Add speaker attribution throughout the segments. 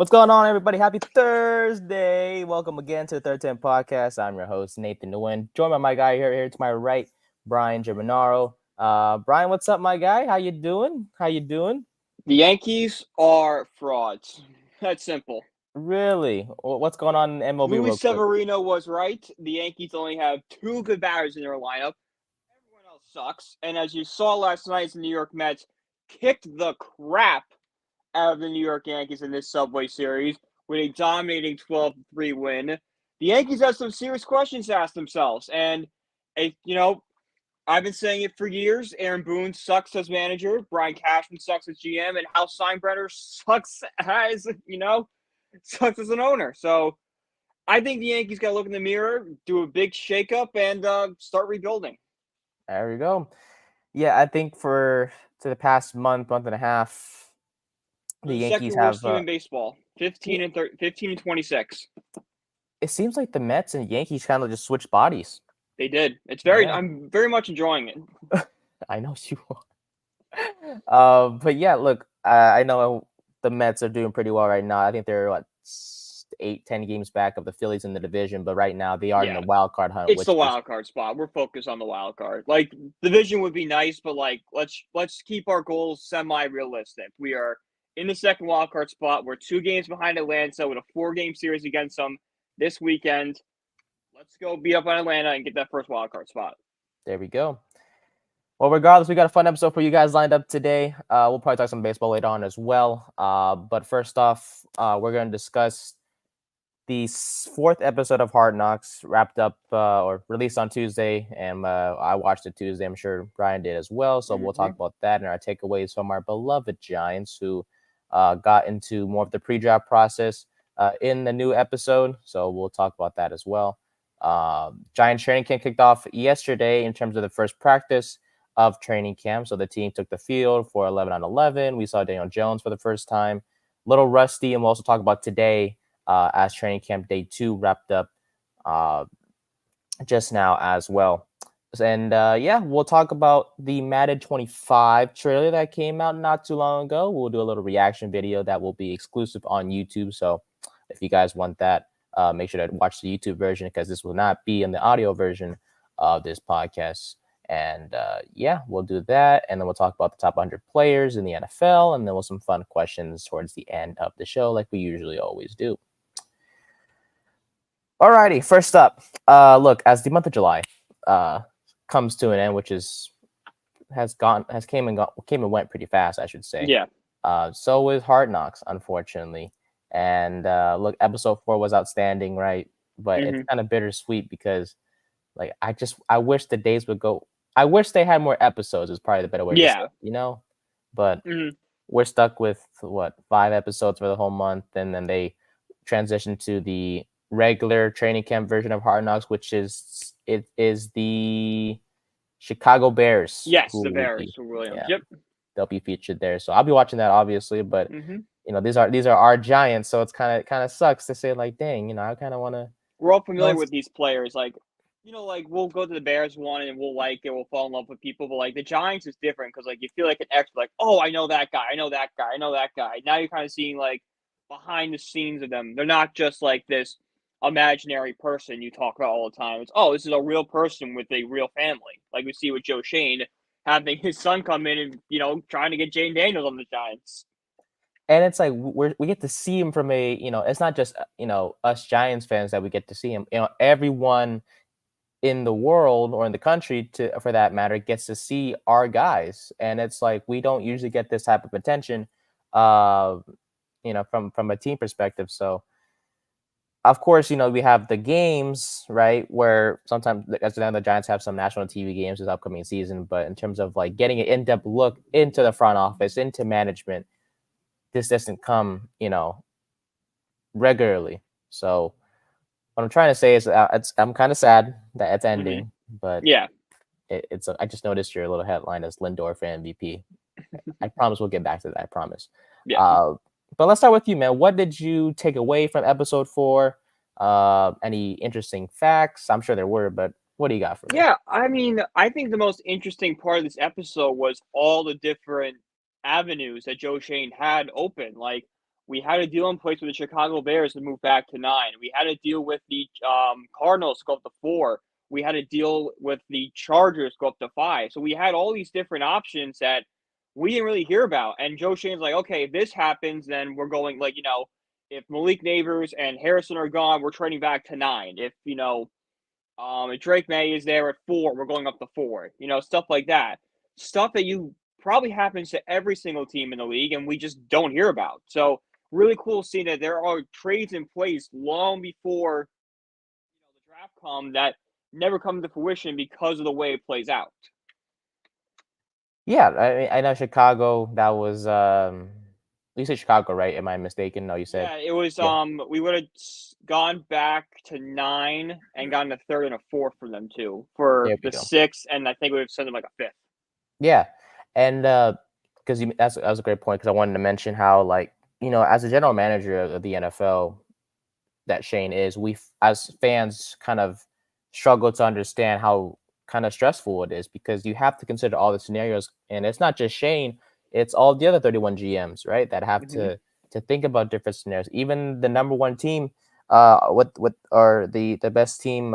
Speaker 1: What's going on, everybody? Happy Thursday. Welcome again to the Third 10 Podcast. I'm your host, Nathan Nguyen. Joined by my guy here to my right, Brian Germinaro. Brian, what's up, my guy? How you doing?
Speaker 2: The Yankees are frauds. That's simple.
Speaker 1: Really? What's going on in MLB
Speaker 2: Luis
Speaker 1: real quick?
Speaker 2: Severino was right. The Yankees only have two good batters in their lineup. Everyone else sucks. And as you saw last night, the New York Mets kicked the crap out of the New York Yankees in this Subway Series with a dominating 12-3 win. The Yankees have some serious questions to ask themselves. And, I've been saying it for years. Aaron Boone sucks as manager. Brian Cashman sucks as GM. And Hal Steinbrenner sucks as an owner. So I think the Yankees got to look in the mirror, do a big shakeup, and start rebuilding.
Speaker 1: There we go. Yeah, I think to the past month and a half,
Speaker 2: They're
Speaker 1: the
Speaker 2: the
Speaker 1: Yankees
Speaker 2: second
Speaker 1: have.
Speaker 2: worst team in baseball,
Speaker 1: Yeah,
Speaker 2: 15 and 26.
Speaker 1: it seems like the Mets and Yankees kind of just switch bodies.
Speaker 2: They did.
Speaker 1: Yeah,
Speaker 2: I'm very much enjoying it.
Speaker 1: I know you are. But yeah, look, I know the Mets are doing pretty well right now. I think they're 8, 10 games back of the Phillies in the division, but right now they are in the
Speaker 2: Yeah,
Speaker 1: wild card hunt,
Speaker 2: it's
Speaker 1: which
Speaker 2: the
Speaker 1: is
Speaker 2: wild card spot. We're focused on the wild card. Like division would be nice, but like let's keep our goals semi-realistic. We are in the second wild card spot. We're 2 games behind Atlanta with a 4-game series against them this weekend. Let's go beat up on Atlanta and get that first wild card spot.
Speaker 1: there we go. Well, regardless, we got a fun episode for you guys lined up today. We'll probably talk some baseball later on as well. But first off, we're going to discuss the fourth episode of Hard Knocks, wrapped up or released on Tuesday, and I watched it Tuesday. I'm sure Brian did as well. So we'll talk about that and our takeaways from our beloved Giants, who got into more of the pre-draft process in the new episode. So we'll talk about that as well. Giants training camp kicked off yesterday in terms of the first practice of training camp. So the team took the field for 11 on 11. We saw Daniel Jones for the first time. A little rusty, and we'll also talk about today as training camp day 2 wrapped up just now as well. And yeah, we'll talk about the Madden 25 trailer that came out not too long ago. We'll do a little reaction video that will be exclusive on YouTube. So if you guys want that, make sure to watch the YouTube version because this will not be in the audio version of this podcast. And yeah, we'll do that. And then we'll talk about the top 100 players in the NFL. And then we'll some fun questions towards the end of the show, like we usually always do. Alrighty, first up, look, as the month of July comes to an end, which came and went pretty fast, I should say.
Speaker 2: Yeah.
Speaker 1: So was Hard Knocks, unfortunately. And look, episode 4 was outstanding, right? But it's kind of bittersweet because, like, I wish the days would go. I wish they had more episodes. Is probably the better way to say it, you know. But we're stuck with 5 episodes for the whole month, and then they transitioned to the regular training camp version of Hard Knocks, which is the Chicago Bears.
Speaker 2: Yes, the Bears. Williams. Yep.
Speaker 1: They'll be featured there, so I'll be watching that obviously. But you know, these are our Giants, so it's kind of sucks to say like, dang, you know, I kind of want to.
Speaker 2: We're all familiar with these players, like we'll go to the Bears one and we'll like it, we'll fall in love with people, but like the Giants is different because like you feel like an expert, like, oh, I know that guy, I know that guy, I know that guy. Now you're kind of seeing like behind the scenes of them. They're not just like this imaginary person you talk about all the time. It's this is a real person with a real family. Like we see with Joe Schoen having his son come in and trying to get Jane Daniels on the Giants.
Speaker 1: And it's like we get to see him from it's not just us Giants fans that we get to see him. Everyone in the world or in the country, for that matter, gets to see our guys, and it's like we don't usually get this type of attention, from a team perspective. So, of course, we have the games, right, where sometimes as the Giants have some national TV games this upcoming season, but in terms of like getting an in-depth look into the front office, into management, this doesn't come, regularly. So what I'm trying to say is I'm kind of sad that it's ending, but
Speaker 2: yeah,
Speaker 1: I just noticed your little headline as Lindor for MVP. I promise we'll get back to that. I promise.
Speaker 2: Yeah.
Speaker 1: But let's start with you, man. What did you take away from episode 4? Any interesting facts? I'm sure there were, but what do you got for me?
Speaker 2: Yeah, I mean, I think the most interesting part of this episode was all the different avenues that Joe Schoen had open. Like We had a deal in place with the Chicago Bears to move back to 9. We had a deal with the Cardinals to go up to 4. We had a deal with the Chargers to go up to 5. So we had all these different options that we didn't really hear about. And Joe Schoen's like, okay, if this happens, then we're going like, if Malik Neighbors and Harrison are gone, we're trading back to 9. If Drake May is there at 4, we're going up to 4. Stuff like that. Stuff that you probably happens to every single team in the league, and we just don't hear about. So really cool seeing that there are trades in place long before the draft come that never come to fruition because of the way it plays out.
Speaker 1: Yeah, I know Chicago. That was you said Chicago, right? Am I mistaken? No, you said
Speaker 2: Yeah, it was.
Speaker 1: yeah.
Speaker 2: We would have gone back to 9 and gotten a 3rd and a 4th from them too for
Speaker 1: There we
Speaker 2: the
Speaker 1: go.
Speaker 2: 6th, and I think we would have sent them like a 5th.
Speaker 1: Yeah, and because that was a great point because I wanted to mention how like as a general manager of the NFL that Shane is, we as fans kind of struggle to understand how kind of stressful it is because you have to consider all the scenarios, and it's not just Shane, it's all the other 31 GMs, right? That have
Speaker 2: Mm-hmm.
Speaker 1: to think about different scenarios. Even the number one team, with or the best team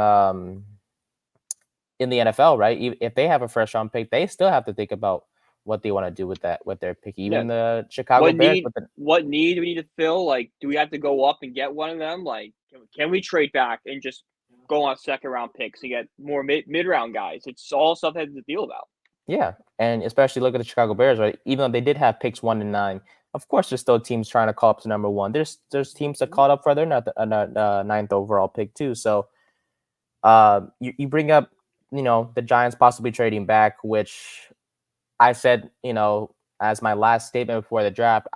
Speaker 1: in the NFL, right? If they have a first round pick, they still have to think about what they want to do with their pick.
Speaker 2: Yeah.
Speaker 1: Even the Chicago
Speaker 2: What
Speaker 1: Bears
Speaker 2: need
Speaker 1: with the
Speaker 2: what need do we need to fill? Like, do we have to go up and get one of them? Like, can we trade back and just go on 2nd round picks and get more mid round guys? It's all stuff that to deal about.
Speaker 1: yeah, and especially look at the Chicago Bears, right? Even though they did have picks 1 and 9, of course, there's still teams trying to call up to number one. There's teams that called up for their ninth overall pick too. So, you bring up the Giants possibly trading back, which I said as my last statement before the draft.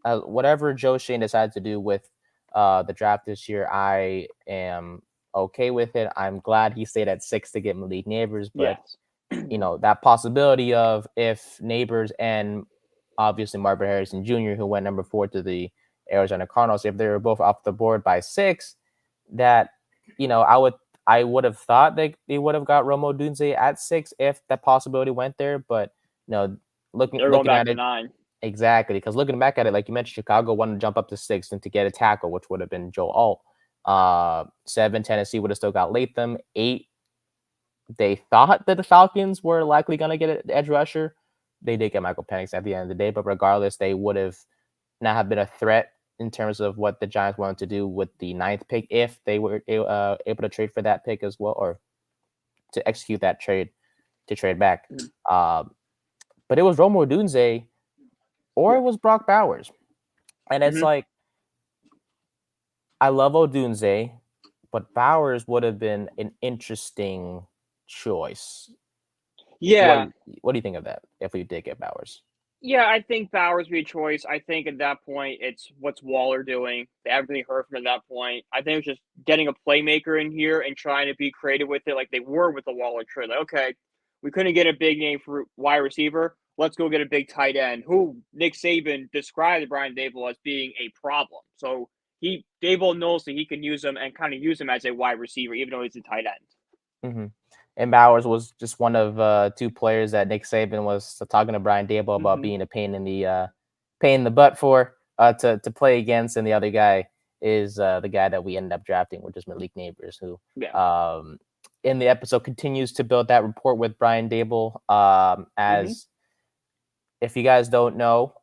Speaker 1: Whatever Joe Schoen decides to do with the draft this year, I am okay with it. I'm glad he stayed at 6 to get Malik Neighbors, but
Speaker 2: Yes.
Speaker 1: that possibility of if Neighbors and obviously Marvin Harrison Jr., who went number 4 to the Arizona Cardinals, if they were both off the board by 6, that I would have thought that they would have got Romo Dunze at 6 if that possibility went there, but looking
Speaker 2: They're going
Speaker 1: looking
Speaker 2: back
Speaker 1: at
Speaker 2: to
Speaker 1: it.
Speaker 2: 9.
Speaker 1: Exactly, because looking back at it, like you mentioned, Chicago wanted to jump up to 6 and to get a tackle, which would have been Joe Alt. 7, Tennessee would have still got Latham. 8, they thought that the Falcons were likely going to get an edge rusher. They did get Michael Penix at the end of the day, but regardless, they would have not have been a threat in terms of what the Giants wanted to do with the 9th pick if they were able to trade for that pick as well, or to execute that trade to trade back. But it was Romo Dunze or it was Brock Bowers. And it's like, I love Odunze, but Bowers would have been an interesting choice.
Speaker 2: Yeah.
Speaker 1: What do you think of that if we did get Bowers?
Speaker 2: Yeah, I think Bowers would be a choice. I think at that point, it's what's Waller doing. They haven't really heard from him at that point. I think it's just getting a playmaker in here and trying to be creative with it like they were with the Waller trade. Like, okay, we couldn't get a big name for wide receiver. Let's go get a big tight end who Nick Saban described Brian Dable as being a problem. So Dable knows that he can use him and kind of use him as a wide receiver, even though he's a tight end.
Speaker 1: Mm-hmm. And Bowers was just one of 2 players that Nick Saban was talking to Brian Dable about being a pain in the butt for to play against, and the other guy is the guy that we ended up drafting, which is Malik Neighbors, who in the episode continues to build that rapport with Brian Dable. As if you guys don't know,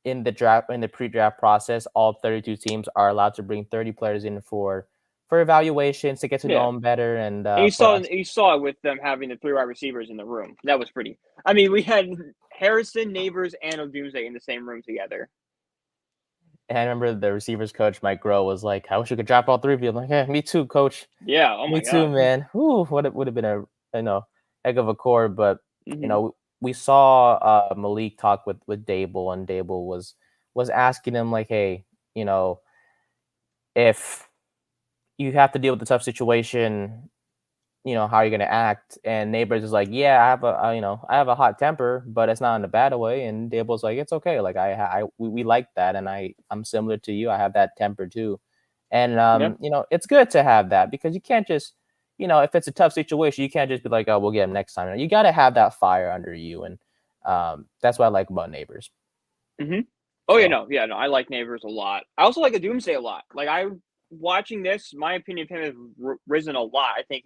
Speaker 1: in the pre-draft process, all 32 teams are allowed to bring 30 players in for evaluations to get to know them better, and
Speaker 2: you
Speaker 1: for
Speaker 2: saw
Speaker 1: us.
Speaker 2: you saw it with them having the 3 wide receivers in the room. That was pretty. I mean, we had Harrison, Neighbors, and Odunze in the same room together.
Speaker 1: And I remember the receivers coach Mike Groh was like, "I wish we could draft all 3 of you." I'm like, "Yeah, me too, coach.
Speaker 2: Yeah. Oh
Speaker 1: Me
Speaker 2: my
Speaker 1: too,
Speaker 2: god.
Speaker 1: man. Whew, what it would have been a heck of a core." But
Speaker 2: Mm-hmm.
Speaker 1: we saw Malik talk with Dable, and Dable was asking him like, "Hey, if you have to deal with a tough situation, how are you going to act?" And Neighbors is like, "Yeah, I have a hot temper, but it's not in a bad way." And Dable's like, "It's okay. Like we like that. And I'm similar to you. I have that temper too." And, it's good to have that because you can't just, if it's a tough situation, you can't just be like, "Oh, we'll get him next time." You got to have that fire under you. And that's what I like about Neighbors.
Speaker 2: Mm-hmm. Oh
Speaker 1: So
Speaker 2: yeah, no. I like Neighbors a lot. I also like a Doomsday a lot. Like I watching this, my opinion of him has risen a lot. I think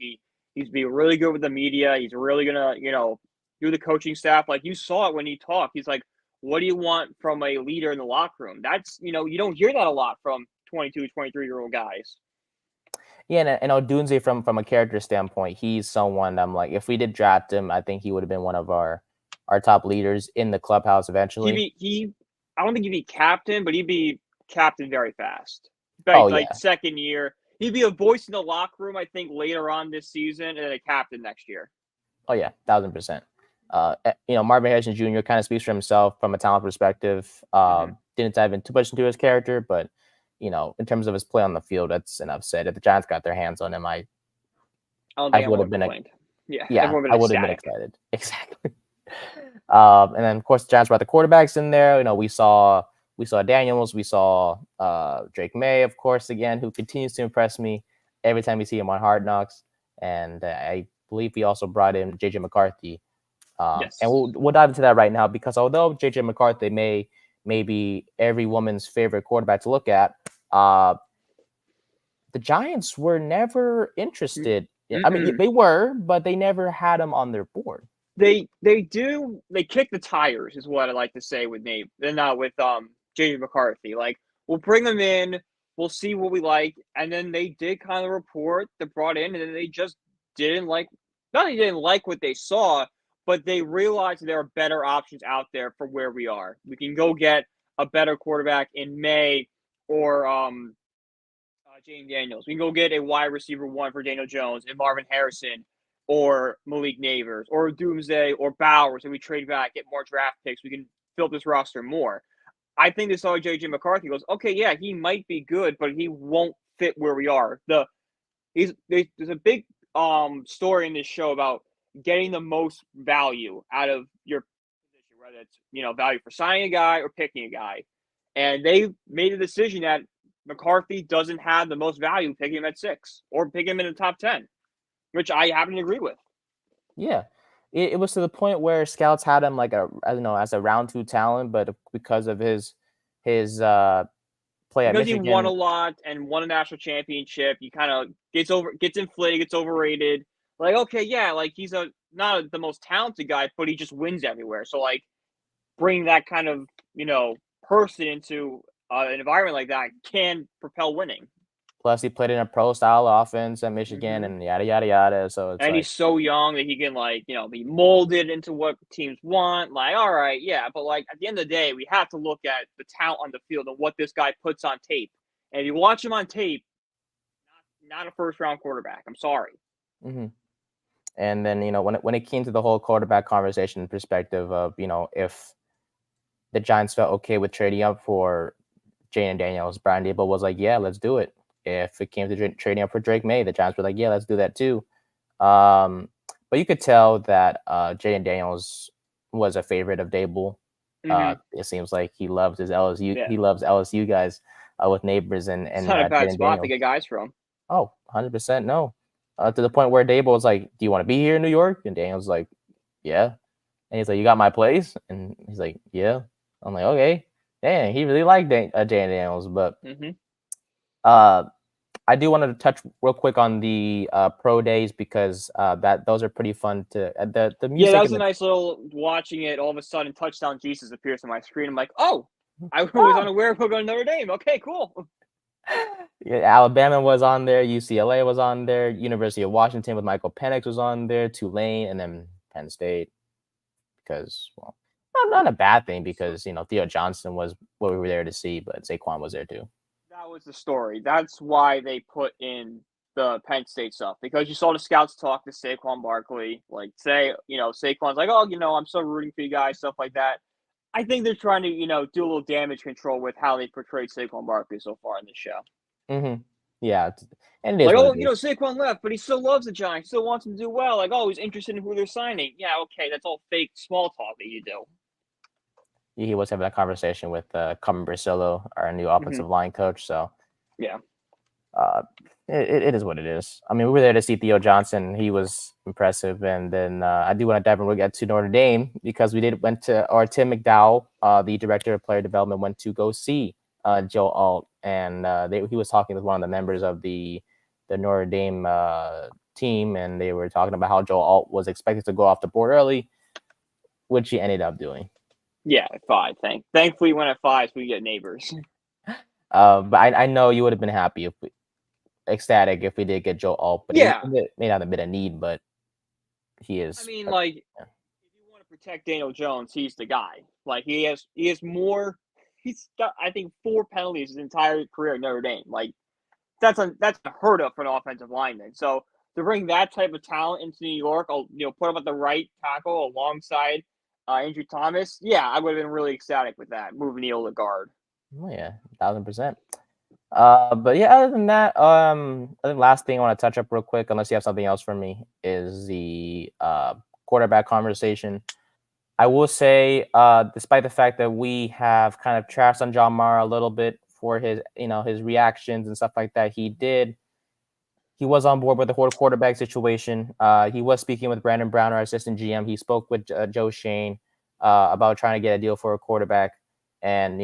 Speaker 2: he's being really good with the media. He's really gonna do the coaching staff. Like you saw it when he talked. He's like, "What do you want from a leader in the locker room?" That's you don't hear that a lot from 22, 23-year-old guys.
Speaker 1: yeah, and Odunze from a character standpoint, he's someone I'm like, if we did draft him, I think he would have been one of our top leaders in the clubhouse eventually.
Speaker 2: I don't think he'd be captain, but he'd be captain very fast.
Speaker 1: Oh
Speaker 2: Like
Speaker 1: yeah,
Speaker 2: second year, he'd be a voice in the locker room. I think later on this season, and then a captain next year.
Speaker 1: oh yeah, 1000%. Marvin Harrison Jr. kind of speaks for himself from a talent perspective.
Speaker 2: Mm-hmm.
Speaker 1: Didn't dive in too much into his character, but in terms of his play on the field, that's enough said. If the Giants got their hands on him,
Speaker 2: I don't
Speaker 1: I
Speaker 2: think
Speaker 1: would
Speaker 2: anyone
Speaker 1: have
Speaker 2: would
Speaker 1: been
Speaker 2: complained. Yeah,
Speaker 1: yeah,
Speaker 2: everyone would
Speaker 1: I
Speaker 2: have
Speaker 1: would
Speaker 2: been
Speaker 1: have been
Speaker 2: ecstatic.
Speaker 1: excited. Exactly. And then of course the Giants brought the quarterbacks in there. We saw Daniels, we saw Drake May, of course, again, who continues to impress me every time we see him on Hard Knocks. And I believe we also brought in JJ McCarthy. And
Speaker 2: Yes.
Speaker 1: we'll dive into that right now because although JJ McCarthy may be every woman's favorite quarterback to look at, the Giants were never interested. I mean,
Speaker 2: Mm-mm.
Speaker 1: they were, but they never had him on their board.
Speaker 2: They kick the tires is what I like to say with Nate. They're not with JJ McCarthy. Like we'll bring them in, we'll see what we like, and then they did kind of report they brought in, and then they just didn't like. Not they didn't like what they saw, but they realized there are better options out there for where we are. We can go get a better quarterback in May or James Daniels. We can go get a wide receiver one for Daniel Jones and Marvin Harrison or Malik Neighbors or Doomsday or Bowers, and we trade back, get more draft picks. We can fill this roster more. I think they saw JJ McCarthy goes, okay, yeah, he might be good, but he won't fit where we are. There's a big story in this show about getting the most value out of your position, whether it's value for signing a guy or picking a guy. And they made a decision that McCarthy doesn't have the most value picking him at 6 or picking him in the top 10, which I happen to agree with.
Speaker 1: Yeah. It was to the point where scouts had him like I don't know, as a round 2 talent, but because of his play at
Speaker 2: Because he won a
Speaker 1: Michigan.
Speaker 2: lot and won a national championship, he kind of gets inflated, gets overrated. Like, okay, yeah, like he's not the most talented guy, but he just wins everywhere. So like bring that kind of, person into an environment like that can propel winning.
Speaker 1: Plus, he played in a pro style offense at Michigan,
Speaker 2: Mm-hmm.
Speaker 1: and yada yada yada. So it's
Speaker 2: And
Speaker 1: like,
Speaker 2: he's so young that he can be molded into what teams want. Like, all right, yeah, but like at the end of the day, we have to look at the talent on the field and what this guy puts on tape. And if you watch him on tape, not a first round quarterback. I'm sorry.
Speaker 1: hmm and then when it came to the whole quarterback conversation perspective of if the Giants felt okay with trading up for Jane and Daniels, Brian Dable was like, yeah, let's do it. If it came to trading up for Drake May, the Giants were like, yeah, let's do that too. But you could tell that Jaden Daniels was a favorite of Dable.
Speaker 2: Mm-hmm.
Speaker 1: It seems like he loves his LSU.
Speaker 2: Yeah,
Speaker 1: He loves LSU guys with Neighbors and
Speaker 2: it's
Speaker 1: and
Speaker 2: not a
Speaker 1: uh,
Speaker 2: bad
Speaker 1: Jaden
Speaker 2: spot to
Speaker 1: Daniels.
Speaker 2: get guys from.
Speaker 1: Oh, 100% no. To the point where Dable was like, "Do you want to be here in New York?" And Daniels like, "Yeah." And he's like, "You got my place?" And he's like, "Yeah." I'm like, "Okay." Dang, he really liked Jaden Daniels, but
Speaker 2: Mm-hmm.
Speaker 1: uh, I do want to touch real quick on the pro days because that those are pretty fun to the
Speaker 2: Yeah, that
Speaker 1: music
Speaker 2: was
Speaker 1: and
Speaker 2: a
Speaker 1: the
Speaker 2: nice little watching it. All of a sudden, touchdown Jesus appears on my screen. I'm like, oh, I was
Speaker 1: oh,
Speaker 2: unaware of Notre Dame. Okay, cool.
Speaker 1: yeah, Alabama was on there, UCLA was on there, University of Washington with Michael Penix was on there, Tulane, and then Penn State because well, not a bad thing because Theo Johnson was what we were there to see, but Saquon was there too.
Speaker 2: That was the story. That's why they put in the Penn State stuff because you saw the scouts talk to Saquon Barkley, like say, Saquon's like, oh, I'm so rooting for you guys, stuff like that. I think they're trying to, do a little damage control with how they portrayed Saquon Barkley so far in the show.
Speaker 1: Mm-hmm. Yeah, and it is
Speaker 2: Like,
Speaker 1: what
Speaker 2: oh,
Speaker 1: it is.
Speaker 2: Saquon left, but he still loves the Giants, still wants him to do well. Like, oh, he's interested in who they're signing. Yeah, okay, that's all fake small talk that you do.
Speaker 1: He was having a conversation with Carmen Brasillo, our new
Speaker 2: Mm-hmm.
Speaker 1: offensive line coach. So
Speaker 2: Yeah.
Speaker 1: uh, it is what it is. I mean, we were there to see Theo Johnson. He was impressive, and then I do want to dive in. We'll get to Notre Dame because went to or Tim McDowell, the director of player development, went to go see Joe Alt, and he was talking with one of the members of the Notre Dame team, and they were talking about how Joe Alt was expected to go off the board early, which he ended up doing.
Speaker 2: Yeah, 5. Thankfully, we went at 5, so we get neighbors.
Speaker 1: But I know you would have been ecstatic if we did get Joe Alt, but
Speaker 2: Yeah.
Speaker 1: it may not have been a need, but he is.
Speaker 2: I mean, like, if you want to protect Daniel Jones, he's the guy. Like, he has more. He's got, I think, 4 penalties his entire career at Notre Dame. Like, that's unheard of for an offensive lineman. So to bring that type of talent into New York, put him at the right tackle alongside Andrew Thomas. Yeah, I would have been really ecstatic with that, moving Neal to guard.
Speaker 1: Oh yeah, 1,000%. But yeah, other than that, I think last thing I want to touch up real quick, unless you have something else for me, is the quarterback conversation. I will say, despite the fact that we have kind of trashed on John Mara a little bit for his, his reactions and stuff like that, he was on board with the whole quarterback situation. He was speaking with Brandon Brown, our assistant GM. He spoke with Joe Schoen about trying to get a deal for a quarterback, and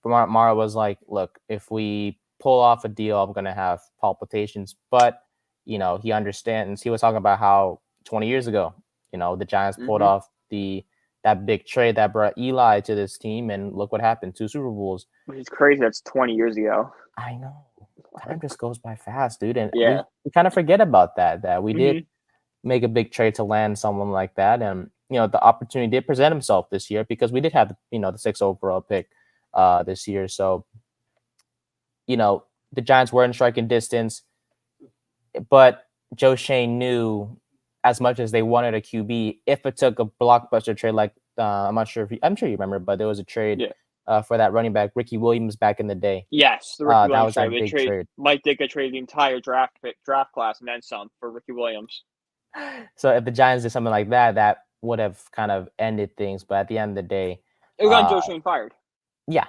Speaker 1: Mara was like, look, if we pull off a deal, I'm going to have palpitations. But, he understands. He was talking about how 20 years ago, the Giants pulled off that big trade that brought Eli to this team. And look what happened, 2 Super Bowls.
Speaker 2: Which is crazy. That's 20 years ago.
Speaker 1: I know. Time just goes by fast, dude. And
Speaker 2: yeah.
Speaker 1: we kind of forget about that we did make a big trade to land someone like that. And, the opportunity did present himself this year because we did have, the 6th overall pick this year. So, the Giants were in striking distance, but Joe Schoen knew as much as they wanted a QB, if it took a blockbuster trade, like I'm sure you remember, but there was a trade for that running back, Ricky Williams, back in the day.
Speaker 2: Yes, the Ricky Williams
Speaker 1: that was that big trade.
Speaker 2: Mike Ditka traded the entire draft class and then some for Ricky Williams.
Speaker 1: So if the Giants did something like that, that would have kind of ended things. But at the end of the day,
Speaker 2: it would have Joe Schoen fired.
Speaker 1: Yeah,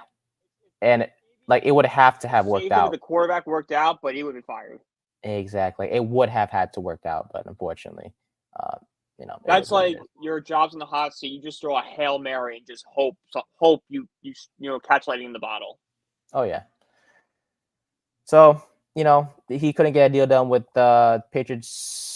Speaker 1: and it would have to have worked out.
Speaker 2: The quarterback worked out, but he would be fired.
Speaker 1: Exactly, it would have had to work out, but unfortunately,
Speaker 2: that's like your job's in the hot seat. You just throw a Hail Mary and just hope you catch lightning in the bottle.
Speaker 1: Oh yeah. So he couldn't get a deal done with the Patriots.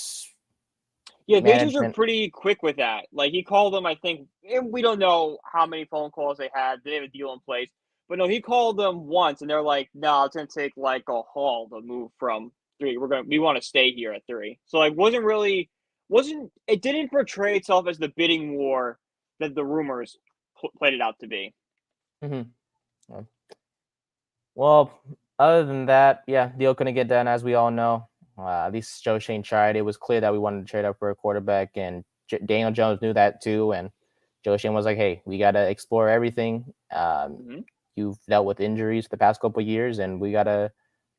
Speaker 2: Yeah, Patriots are pretty quick with that. Like, he called them, I think, and we don't know how many phone calls they had. They have a deal in place. But no, he called them once, and they're like, no, it's going to take, like, a haul to move from 3. We want to stay here at 3. So, like, it didn't portray itself as the bidding war that the rumors played it out to be.
Speaker 1: Mm-hmm. Well, other than that, yeah, deal couldn't get done, as we all know. At least Joe Schoen tried. It was clear that we wanted to trade up for a quarterback, and Daniel Jones knew that too. And Joe Schoen was like, "Hey, we got to explore everything. You've dealt with injuries the past couple of years, and we gotta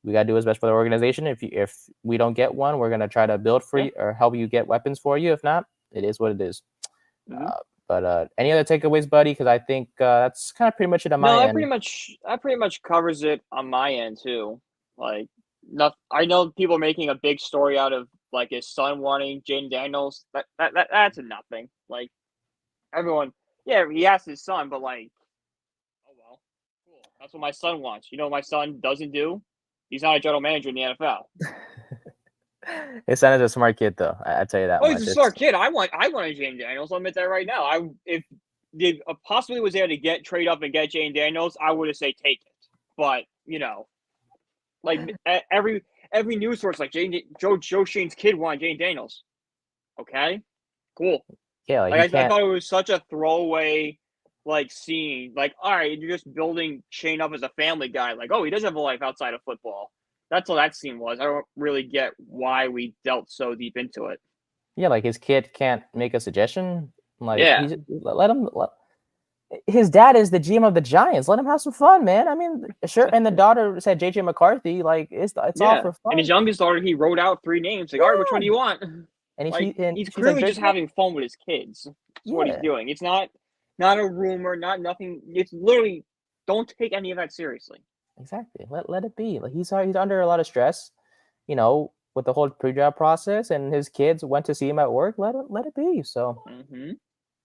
Speaker 1: do what's best for the organization. If we don't get one, we're gonna try to build for you or help you get weapons for you. If not, it is what it is." But any other takeaways, buddy? Because I think that's kind of pretty much it on my end.
Speaker 2: That pretty much covers it on my end too. Like, I know people are making a big story out of, like, his son wanting Jaden Daniels. That's a nothing. Like, everyone, yeah, he asked his son, but, like, oh well, cool. That's what my son wants. You know what my son doesn't do? He's not a general manager in the NFL.
Speaker 1: His son is a smart kid, though. I tell you that.
Speaker 2: Oh, he's a smart kid. I want a Jaden Daniels. I'll admit that right now. If the possibility was there to trade up and get Jaden Daniels, I would have said take it. But like, every news source, like, Joe Schoen's kid wanted Jaden Daniels. Okay, cool.
Speaker 1: Yeah,
Speaker 2: I thought it was such a throwaway, like, scene. Like, all right, you're just building Shane up as a family guy. Like, oh, he does have a life outside of football. That's all that scene was. I don't really get why we dealt so deep into it.
Speaker 1: Yeah, like, his kid can't make a suggestion. Like, let him. His dad is the GM of the Giants. Let him have some fun, man. I mean, sure. And the daughter said JJ McCarthy. Like, it's all for fun.
Speaker 2: And his youngest daughter, he wrote out 3 names. Like, all right, which one do you want?
Speaker 1: And
Speaker 2: he's clearly just having fun with his kids. That's what he's doing. It's not a rumor, nothing. It's literally, don't take any of that seriously.
Speaker 1: Exactly. Let it be. Like, he's under a lot of stress. with the whole pre-draft process, and his kids went to see him at work. Let it be. So,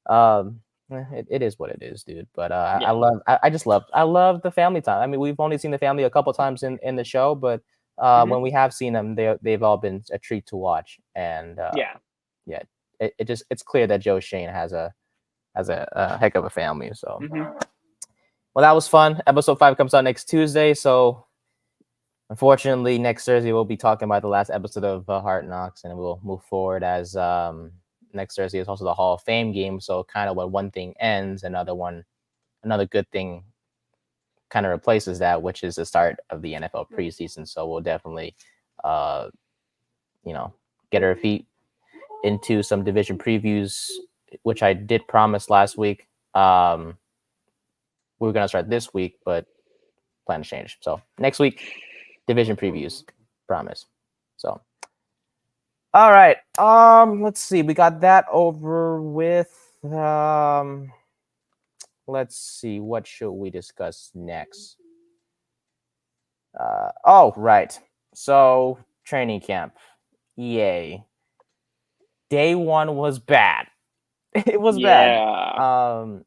Speaker 1: um, it is what it is, dude. But
Speaker 2: Yeah.
Speaker 1: I love the family time. I mean, we've only seen the family a couple times in the show, but when we have seen them, they've all been a treat to watch. And
Speaker 2: Yeah.
Speaker 1: yeah, it's clear that Joe Schoen has a heck of a family. So, well, that was fun. Episode 5 comes out next Tuesday. So, unfortunately, next Thursday we'll be talking about the last episode of Hard Knocks, and we'll move forward as next Thursday is also the Hall of Fame game. So, kind of when one thing ends, another good thing kind of replaces that, which is the start of the NFL preseason. So, we'll definitely, uh, get our feet into some division previews, which I did promise last week. We were gonna start this week, but plan to change. So next week, division previews, promise. So, all right. Let's see. We got that over with. Let's see. What should we discuss next? Oh, right. So training camp. Yay. Day 1 was bad. It was bad.
Speaker 2: Yeah.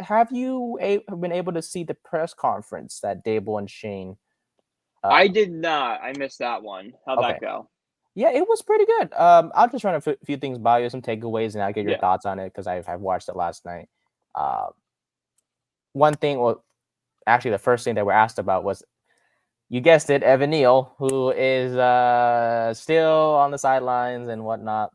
Speaker 1: Have you been able to see the press conference that Dable and Shane?
Speaker 2: I did not. I missed that one. How'd
Speaker 1: Okay.
Speaker 2: that go?
Speaker 1: Yeah, it was pretty good. I'll just run a few things by you, some takeaways, and I'll get your
Speaker 2: Yeah.
Speaker 1: thoughts on it because I've watched it last night. Uh, One thing, well, actually, the first thing that we're asked about was, you guessed it, Evan Neal, who is still on the sidelines and whatnot.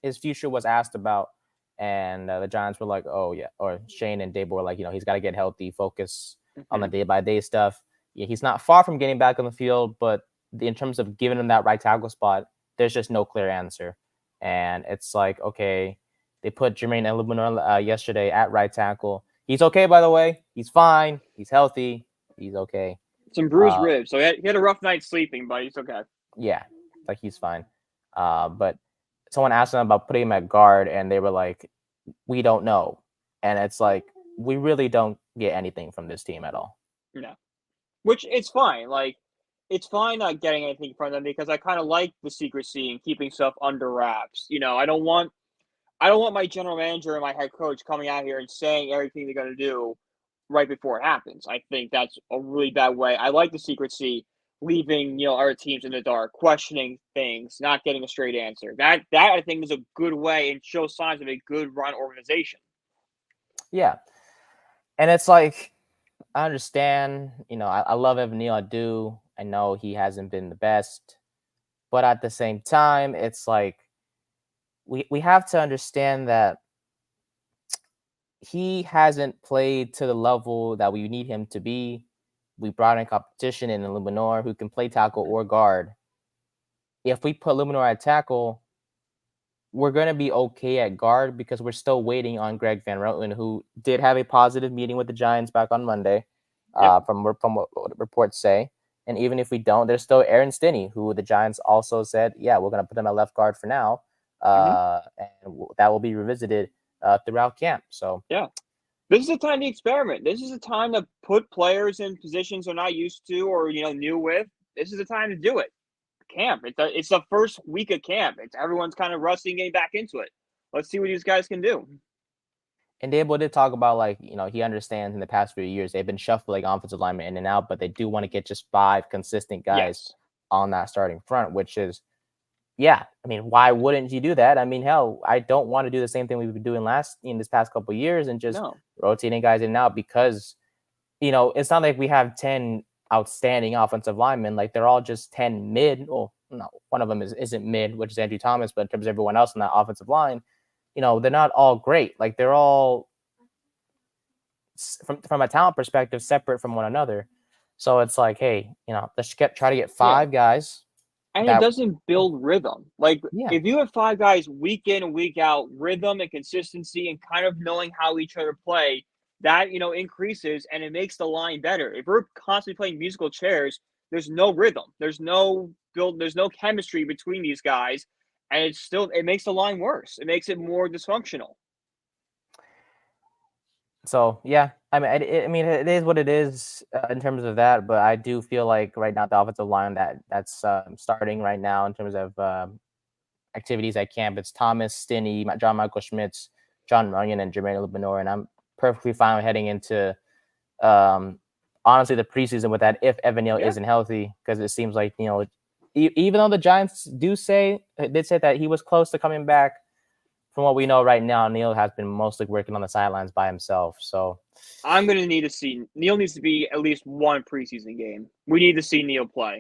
Speaker 1: His future was asked about, and the Giants were like, "Oh yeah," or Shane and Dable were like, "He's got to get healthy, focus on the day-by-day stuff." Yeah, he's not far from getting back on the field, but in terms of giving him that right tackle spot, there's just no clear answer. And it's like, okay, they put Jermaine Eluemunor yesterday at right tackle. He's okay, by the way. He's fine. He's healthy. He's okay.
Speaker 2: Some bruised ribs. So he had a rough night sleeping, but he's okay.
Speaker 1: Yeah, like he's fine. But someone asked them about putting him at guard, and they were like, "We don't know." And it's like, we really don't get anything from this team at all.
Speaker 2: No. Which it's fine. Like, it's fine not getting anything from them because I kind of like the secrecy and keeping stuff under wraps. I don't want my general manager and my head coach coming out here and saying everything they're going to do right before it happens. I think that's a really bad way. I like the secrecy, leaving other teams in the dark, questioning things, not getting a straight answer. That I think is a good way and shows signs of a good run organization.
Speaker 1: Yeah, and it's like, I understand. I love Evan Neal. I do. I know he hasn't been the best, but at the same time, it's like we have to understand that he hasn't played to the level that we need him to be. We brought in competition in Eluemunor who can play tackle or guard. If we put Eluemunor at tackle, we're going to be okay at guard because we're still waiting on Greg Van Roten, who did have a positive meeting with the Giants back on Monday, from what reports say. And even if we don't, there's still Aaron Stinney, who the Giants also said, yeah, we're going to put him at left guard for now. And that will be revisited throughout camp. So,
Speaker 2: yeah. This is a time to experiment. This is a time to put players in positions they're not used to or new with. This is the time to do it. Camp. It's the first week of camp. Everyone's kind of rusty and getting back into it. Let's see what these guys can do.
Speaker 1: And Dable did talk about, he understands in the past few years they've been shuffling offensive linemen in and out, but they do want to get just 5 consistent guys on that starting front, which is, yeah. I mean, why wouldn't you do that? I mean, hell, I don't want to do the same thing we've been doing in this past couple of years and just rotating guys in and out because, it's not like we have 10 outstanding offensive linemen. Like, they're all just 10 mid. Well, no, one of them isn't mid, which is Andrew Thomas, but in terms of everyone else on that offensive line, they're not all great. Like, they're all from a talent perspective separate from one another. So it's like, hey, let's try to get 5 guys.
Speaker 2: And it doesn't build rhythm. Like, if you have 5 guys week in and week out, rhythm and consistency and kind of knowing how each other play, that, increases and it makes the line better. If we're constantly playing musical chairs, there's no rhythm. There's no chemistry between these guys. And it makes the line worse. It makes it more dysfunctional.
Speaker 1: So yeah, I mean, it is what it is in terms of that. But I do feel like right now the offensive line that's starting right now in terms of activities at camp. It's Thomas, Stinney, John Michael Schmitz, John Runyon, and Germinaro, and I'm perfectly fine with heading into um, honestly the preseason with that if Evan Neal
Speaker 2: Yeah.
Speaker 1: isn't healthy, because it seems like even though the Giants did say that he was close to coming back. From what we know right now, Neal has been mostly working on the sidelines by himself. So
Speaker 2: I'm going to need to see Neal needs to be at least one preseason game. We need to see Neal play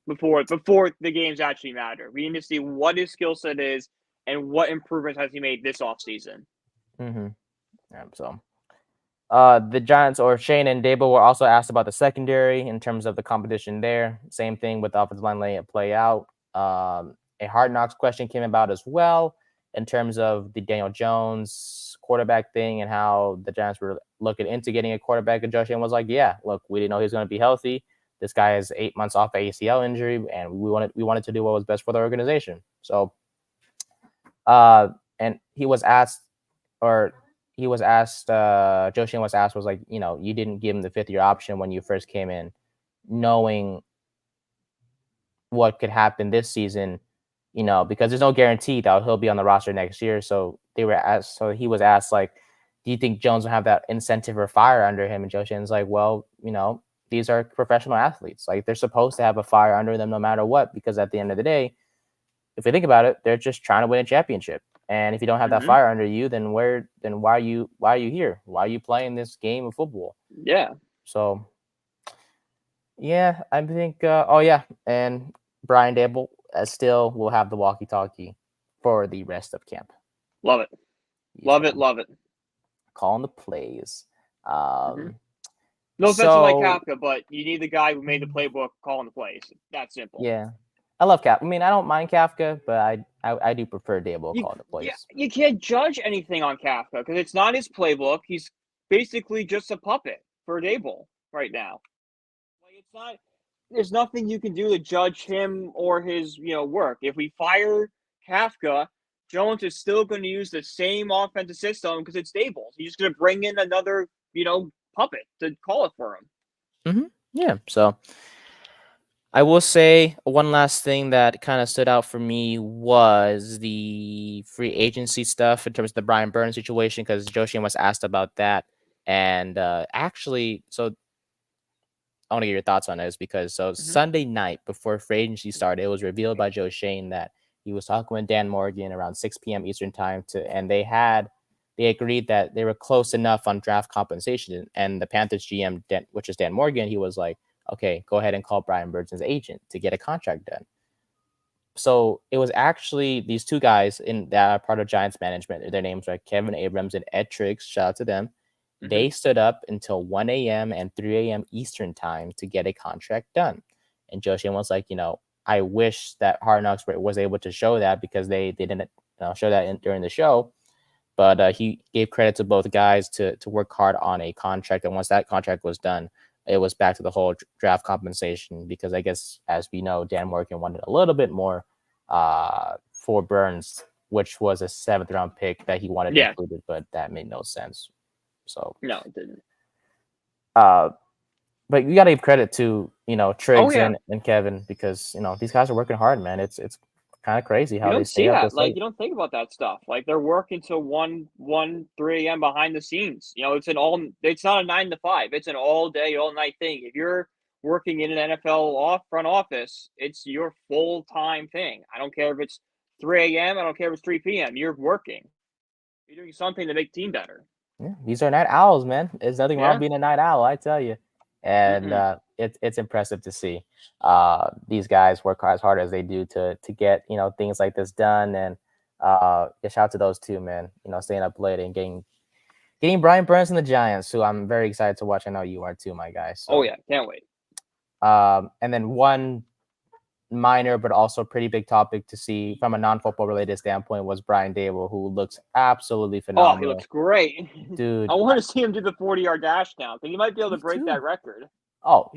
Speaker 2: before the games actually matter. We need to see what his skill set is and what improvements has he made this offseason.
Speaker 1: mm-hmm. Yeah, so the Giants or Shane and Dable were also asked about the secondary in terms of the competition there. Same thing with the offensive line letting it play out. A Hard Knocks question came about as well in terms of the Daniel Jones quarterback thing and how the Giants were looking into getting a quarterback. And Josh Allen was like, "Yeah, look, we didn't know he was going to be healthy. This guy is 8 months off ACL injury, and we wanted to do what was best for the organization." So, and he was asked, or Joe Schoen was asked, was like, you didn't give him the 5th year option when you first came in, knowing what could happen this season, because there's no guarantee that he'll be on the roster next year. So he was asked, like, do you think Jones will have that incentive or fire under him? And Joe Schoen's like, well, these are professional athletes. Like, they're supposed to have a fire under them no matter what, because at the end of the day, if we think about it, they're just trying to win a championship. And if you don't have that fire under you, then why are you here? Why are you playing this game of football?
Speaker 2: Yeah.
Speaker 1: So yeah, I think oh yeah, and Brian Dable still will have the walkie-talkie for the rest of camp.
Speaker 2: Love it. Love it. Love it.
Speaker 1: Calling the plays.
Speaker 2: No offense to Mike Kafka, but you need the guy who made the playbook calling the plays. That's simple.
Speaker 1: Yeah. I love Kafka. I mean, I don't mind Kafka, but I do prefer Dable calling the plays.
Speaker 2: Yeah, you can't judge anything on Kafka because it's not his playbook. He's basically just a puppet for Dable right now. Like, it's not. There's nothing you can do to judge him or his work. If we fire Kafka, Jones is still going to use the same offensive system because it's Dable. He's just going to bring in another puppet to call it for him.
Speaker 1: Mm-hmm. Yeah. So I will say one last thing that kind of stood out for me was the free agency stuff in terms of the Brian Burns situation, because Joe Schoen was asked about that. And actually, so I want to get your thoughts on this, because Sunday night before free agency started, it was revealed by Joe Schoen that he was talking with Dan Morgan around 6 p.m. Eastern time and they agreed that they were close enough on draft compensation. And the Panthers GM, which is Dan Morgan, he was like, okay, go ahead and call Brian Burns' agent to get a contract done. So it was actually these two guys that are part of Giants management. Their names are Kevin Abrams and Ed Triggs. Shout out to them. They stood up until 1 a.m. and 3 a.m. Eastern time to get a contract done. And Joe Schoen was like, I wish that Hard Knocks was able to show that, because they didn't show that during the show. But he gave credit to both guys to work hard on a contract. And once that contract was done, it was back to the whole draft compensation, because I guess, as we know, Dan Morgan wanted a little bit more for Burns, which was a 7th round pick that he wanted included, but that made no sense. So
Speaker 2: no, it didn't.
Speaker 1: But you got to give credit to Triggs and Kevin, because these guys are working hard, man. It's kind of crazy how they stay up this late.
Speaker 2: You don't think about that stuff. Like, they're working till 3 a.m. behind the scenes. It's not a 9 to 5. It's an all day, all night thing. If you're working in an NFL front office, it's your full time thing. I don't care if it's 3 a.m. I don't care if it's 3 p.m. You're working. You're doing something to make the team better.
Speaker 1: Yeah, these are night owls, man. There's nothing wrong being a night owl, I tell you. And it's impressive to see these guys work as hard as they do to get things like this done. And shout out to those two, man. Staying up late and getting Brian Burns and the Giants, who I'm very excited to watch. I know you are too, my guy. So,
Speaker 2: oh yeah, can't wait.
Speaker 1: And then one minor but also pretty big topic to see from a non-football related standpoint was Brian Dable, who looks absolutely phenomenal.
Speaker 2: Oh, he looks great,
Speaker 1: dude.
Speaker 2: I want to see him do the 40-yard dash now, because he might be able to break that record.
Speaker 1: Oh,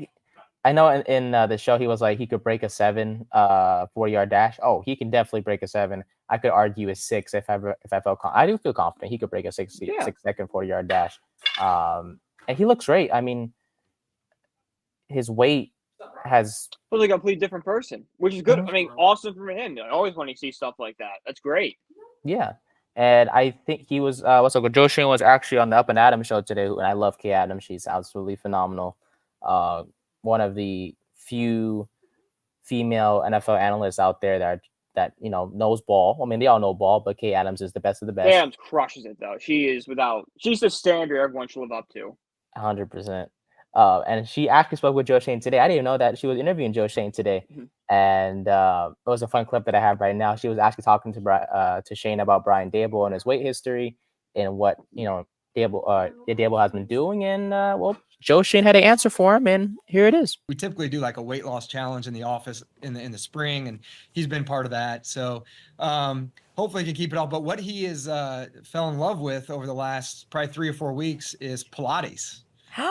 Speaker 1: I know in the show he was like he could break a 7 40-yard dash. Oh, he can definitely break a 7. I could argue a 6 if I felt I do feel confident he could break a 6 second 40-yard dash. And he looks great. I mean, his weight has
Speaker 2: Looks like a completely different person, which is good. I mean, awesome for him. I always want to see stuff like that. That's great.
Speaker 1: Yeah. And I think he was what's up? Joe Schoen was actually on the Up and Adams show today, and I love Kay Adams. She's absolutely phenomenal. One of the few female NFL analysts out there that knows ball. I mean, they all know ball, but Kay Adams is the best of the
Speaker 2: Kay
Speaker 1: best.
Speaker 2: Adams crushes it though. She's the standard everyone should live up to.
Speaker 1: 100%. And she actually spoke with Joe Schoen today. I didn't even know that she was interviewing Joe Schoen today. And it was a fun clip that I have right now. She was actually talking to Shane about Brian Dable and his weight history and what Dable has been doing. And well, Joe Schoen had an answer for him, and here it is.
Speaker 3: We typically do like a weight loss challenge in the office in the spring, and he's been part of that. So hopefully he can keep it up. But what he is fell in love with over the last probably 3 or 4 weeks is Pilates.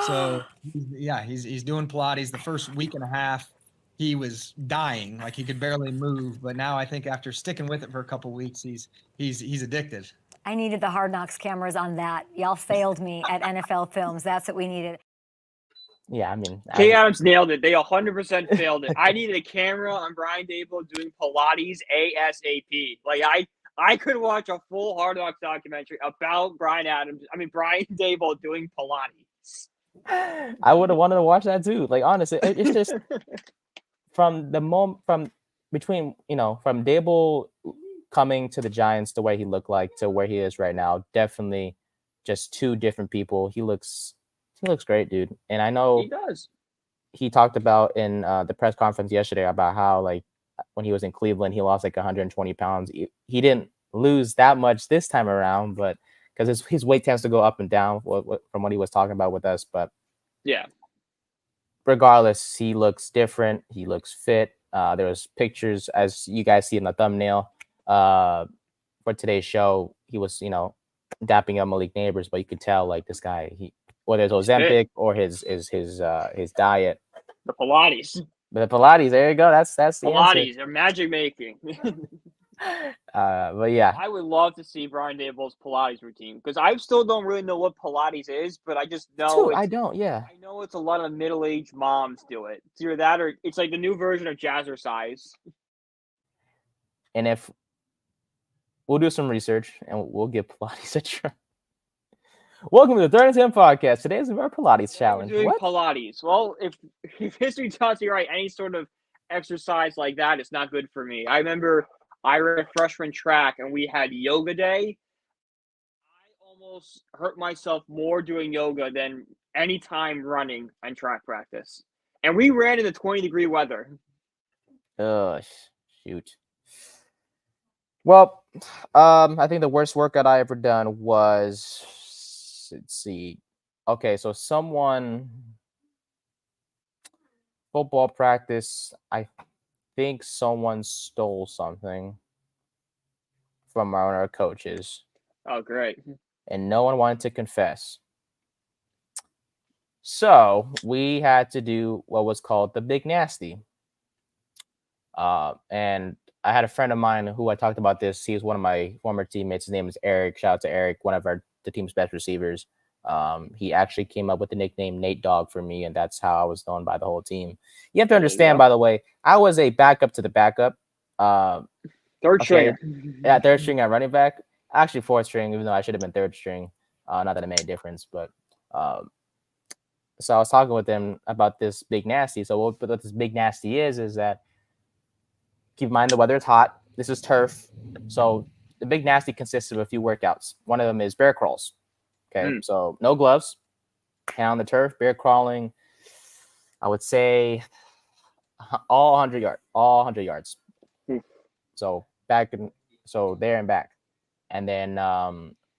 Speaker 3: So yeah, he's doing Pilates. The first week and a half, he was dying, like he could barely move. But now I think after sticking with it for a couple of weeks, he's addicted.
Speaker 4: I needed the Hard Knocks cameras on that. Y'all failed me at NFL Films. That's what we needed.
Speaker 1: Yeah, I mean,
Speaker 2: Kay Adams nailed it. They 100% failed it. I needed a camera on Brian Dable doing Pilates ASAP. Like I could watch a full Hard Knocks documentary about Brian Dable doing Pilates.
Speaker 1: I would have wanted to watch that too. Like honestly, it's just from Dable coming to the Giants the way he looked like to where he is right now, definitely just two different people. He looks great, dude. And I know
Speaker 2: he does.
Speaker 1: He talked about in the press conference yesterday about how like when he was in Cleveland, he lost like 120 pounds. He didn't lose that much this time around, but because his weight tends to go up and down from what he was talking about with us. But
Speaker 2: yeah,
Speaker 1: regardless, he looks different. He looks fit. There was pictures, as you guys see in the thumbnail for today's show. He was, dapping up Malik Neighbors, but you could tell like this guy, whether it's Ozempic or his diet.
Speaker 2: The Pilates.
Speaker 1: But the Pilates, there you go. That's the
Speaker 2: Pilates.
Speaker 1: answer.
Speaker 2: They're magic making.
Speaker 1: But yeah,
Speaker 2: I would love to see Brian Dable's Pilates routine because I still don't really know what Pilates is, but I just know
Speaker 1: I don't. Yeah,
Speaker 2: I know it's a lot of middle-aged moms do it. It's either that or it's like the new version of jazzercise.
Speaker 1: And if we'll do some research and we'll give Pilates a try. Welcome to the 3rd and 10 podcast. Today's our Pilates challenge.
Speaker 2: We're doing Pilates. Well, if history tells me right, any sort of exercise like that is not good for me. I remember I ran freshman track and we had yoga day. I almost hurt myself more doing yoga than any time running and track practice. And we ran in the 20-degree weather.
Speaker 1: Oh, shoot. Well, I think the worst workout I ever done was, let's see. Okay, so football practice, I think someone stole something from one of our coaches.
Speaker 2: Oh, great.
Speaker 1: And no one wanted to confess. So we had to do what was called the Big Nasty. And I had a friend of mine who I talked about this. He's one of my former teammates. His name is Eric. Shout out to Eric, one of the team's best receivers. He actually came up with the nickname Nate Dogg for me, and that's how I was known by the whole team. You have to understand, by the way, I was a backup to the backup.
Speaker 2: Third string.
Speaker 1: Yeah, third string at running back. Actually, fourth string, even though I should have been third string. Not that it made a difference, but so I was talking with them about this Big Nasty. So what this Big Nasty is that, keep in mind the weather is hot. This is turf. So the Big Nasty consists of a few workouts. One of them is bear crawls. Okay, so no gloves, hand on the turf, bear crawling. I would say all 100 yards. So there and back, and then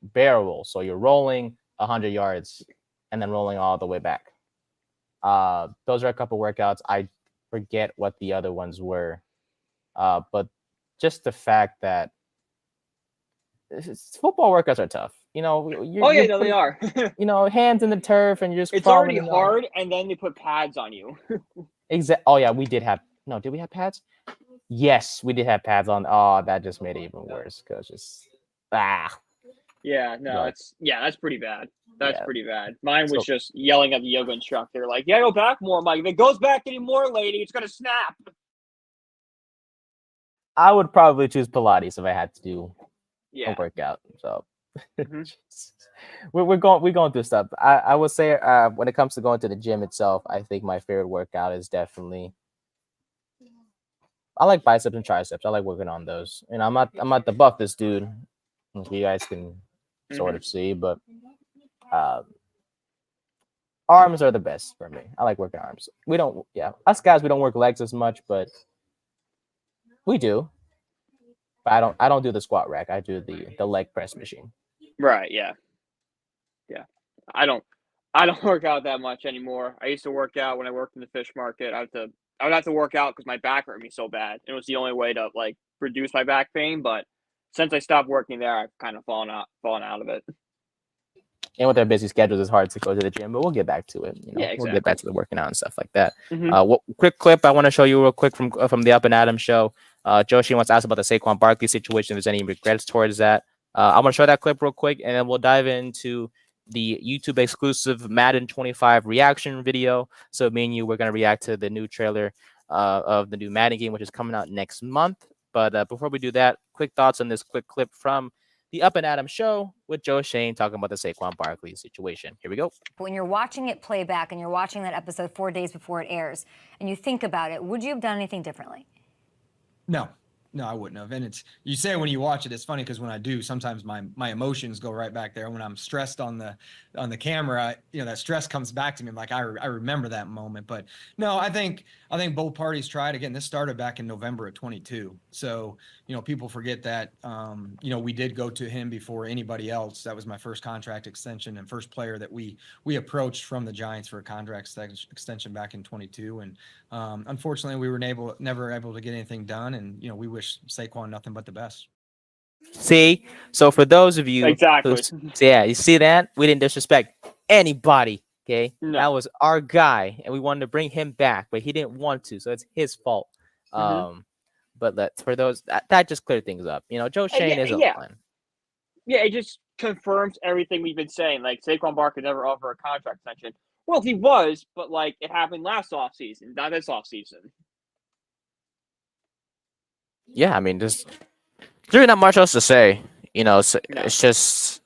Speaker 1: barrel roll. So you're rolling 100 yards and then rolling all the way back. Those are a couple workouts. I forget what the other ones were, but just the fact that football workouts are tough.
Speaker 2: They are.
Speaker 1: Hands in the turf and you're just.
Speaker 2: It's already hard, and then they put pads on you.
Speaker 1: Oh yeah, we did have. No, did we have pads? Yes, we did have pads on. Oh, that just made it even worse because
Speaker 2: Yeah, no,
Speaker 1: But
Speaker 2: that's pretty bad. That's
Speaker 1: yeah,
Speaker 2: pretty bad. Mine was
Speaker 1: so
Speaker 2: just yelling at the yoga instructor, like, "Yeah, go back more." I'm like, "If it goes back anymore, lady, it's gonna snap."
Speaker 1: I would probably choose Pilates if I had to do a
Speaker 2: Yeah.
Speaker 1: workout. So
Speaker 2: Mhm.
Speaker 1: we're going through stuff. I would say when it comes to going to the gym itself, I think my favorite workout is definitely I like biceps and triceps. I like working on those. And I'm not the buffest dude, as you guys can sort
Speaker 2: Mhm.
Speaker 1: of see, but uh, arms are the best for me. I like working arms. We don't, yeah, us guys we don't work legs as much, but we do. But I don't do the squat rack. I do the leg press machine.
Speaker 2: Right. Yeah. Yeah. I don't. I don't work out that much anymore. I used to work out when I worked in the fish market. I would have to work out because my back hurt me so bad. It was the only way to like reduce my back pain. But since I stopped working there, I've kind of fallen out of it.
Speaker 1: And with our busy schedules, it's hard to go to the gym, but we'll get back to it.
Speaker 2: Yeah.
Speaker 1: We'll get back
Speaker 2: Exactly.
Speaker 1: to the working out and stuff like that.
Speaker 2: Mhm.
Speaker 1: Quick clip I want to show you real quick from the Up and Adam show. Joshi wants to ask about the Saquon Barkley situation. If there's any regrets towards that? I want to show that clip real quick, and then we'll dive into the YouTube exclusive Madden 25 reaction video. So me and you, we're gonna react to the new trailer of the new Madden game, which is coming out next month. But before we do that, quick thoughts on this quick clip from the Up and Adam show with Joe Schoen talking about the Saquon Barkley situation. Here we go.
Speaker 4: When you're watching it play back and you're watching that episode 4 days before it airs, and you think about it, would you have done anything differently?
Speaker 3: No, no, I wouldn't have. And it's you say when you watch it, it's funny because when I do, sometimes my emotions go right back there. When I'm stressed on the camera, that stress comes back to me. I'm like I remember that moment. But no, I think both parties tried. Again, this started back in November of 22. So people forget that we did go to him before anybody else. That was my first contract extension and first player that we approached from the Giants for a contract extension back in 22. And unfortunately, we were never able to get anything done. And we wish Saquon nothing but the best.
Speaker 1: See, so for those of you who,
Speaker 2: Exactly.
Speaker 1: yeah, you see that we didn't disrespect anybody. Okay, that
Speaker 2: No.
Speaker 1: was our guy, and we wanted to bring him back, but he didn't want to, so it's his fault.
Speaker 2: Mhm.
Speaker 1: But for those that just cleared things up. Joe Schoen
Speaker 2: Yeah.
Speaker 1: is
Speaker 2: Yeah.
Speaker 1: online.
Speaker 2: Yeah, it just confirms everything we've been saying. Like Saquon Barkley never offered a contract extension. Well, he was, but like it happened last offseason, not this offseason.
Speaker 1: Yeah, I mean, there's really not much else to say.
Speaker 2: No,
Speaker 1: It's just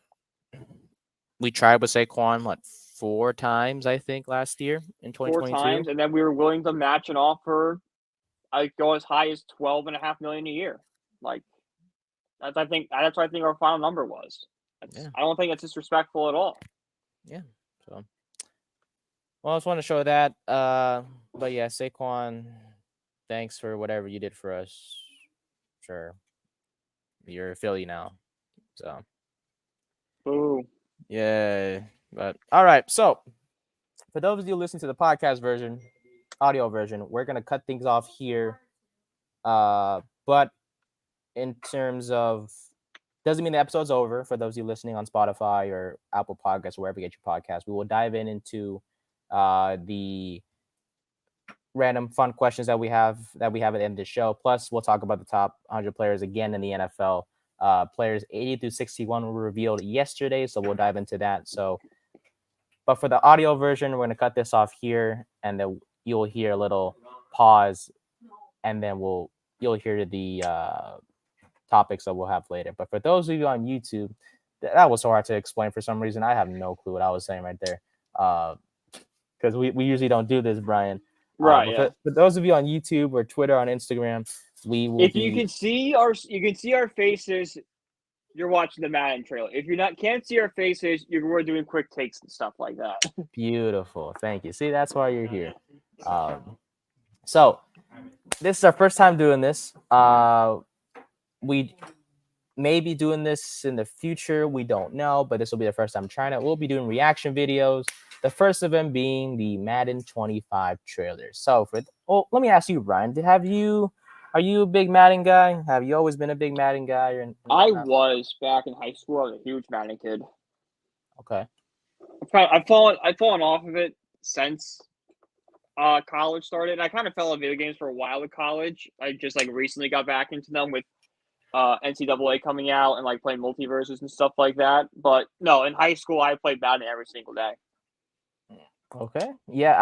Speaker 1: we tried with Saquon what 4 times I think last year in 2022.
Speaker 2: 4 times, and then we were willing to match an offer. I go as high as 12.5 million a year. Like that's what I think our final number was.
Speaker 1: Yeah.
Speaker 2: I don't think it's disrespectful at all.
Speaker 1: Yeah. So, well, I just want to show that. But yeah, Saquon, thanks for whatever you did for us. Sure, you're a Philly now. So
Speaker 2: Boo.
Speaker 1: yeah, but all right. So for those of you listening to the podcast version, audio version, we're gonna cut things off here. But in terms of doesn't mean the episode's over for those of you listening on Spotify or Apple Podcasts, wherever you get your podcast. We will dive into the random fun questions that we have at the end of the show. Plus, we'll talk about the top 100 players again in the NFL. Players 80 through 61 were revealed yesterday, so we'll dive into that. So, but for the audio version, we're going to cut this off here, and then you'll hear a little pause, and then you'll hear the topics that we'll have later. But for those of you on YouTube, that was so hard to explain for some reason. I have no clue what I was saying right there. Because we usually don't do this, Brian.
Speaker 2: Right.
Speaker 1: But
Speaker 2: Yeah.
Speaker 1: for those of you on YouTube or Twitter, on Instagram, we will
Speaker 2: If
Speaker 1: be
Speaker 2: you can see our faces, you're watching the Madden trailer. If you can't see our faces, we're doing quick takes and stuff like that.
Speaker 1: beautiful. Thank you. See, that's why you're here. So this is our first time doing this. We may be doing this in the future. We don't know, but this will be the first time trying it. We'll be doing reaction videos. The first of them being the Madden 25 trailer. So let me ask you, Brian, are you a big Madden guy? Have you always been a big Madden guy?
Speaker 2: I was back in high school. I was a huge Madden kid.
Speaker 1: Okay.
Speaker 2: I've fallen off of it since college started. I kind of fell on video games for a while at college. I just like recently got back into them with NCAA coming out and like playing multiverses and stuff like that. But no, in high school I played Madden every single day.
Speaker 1: Okay. Yeah,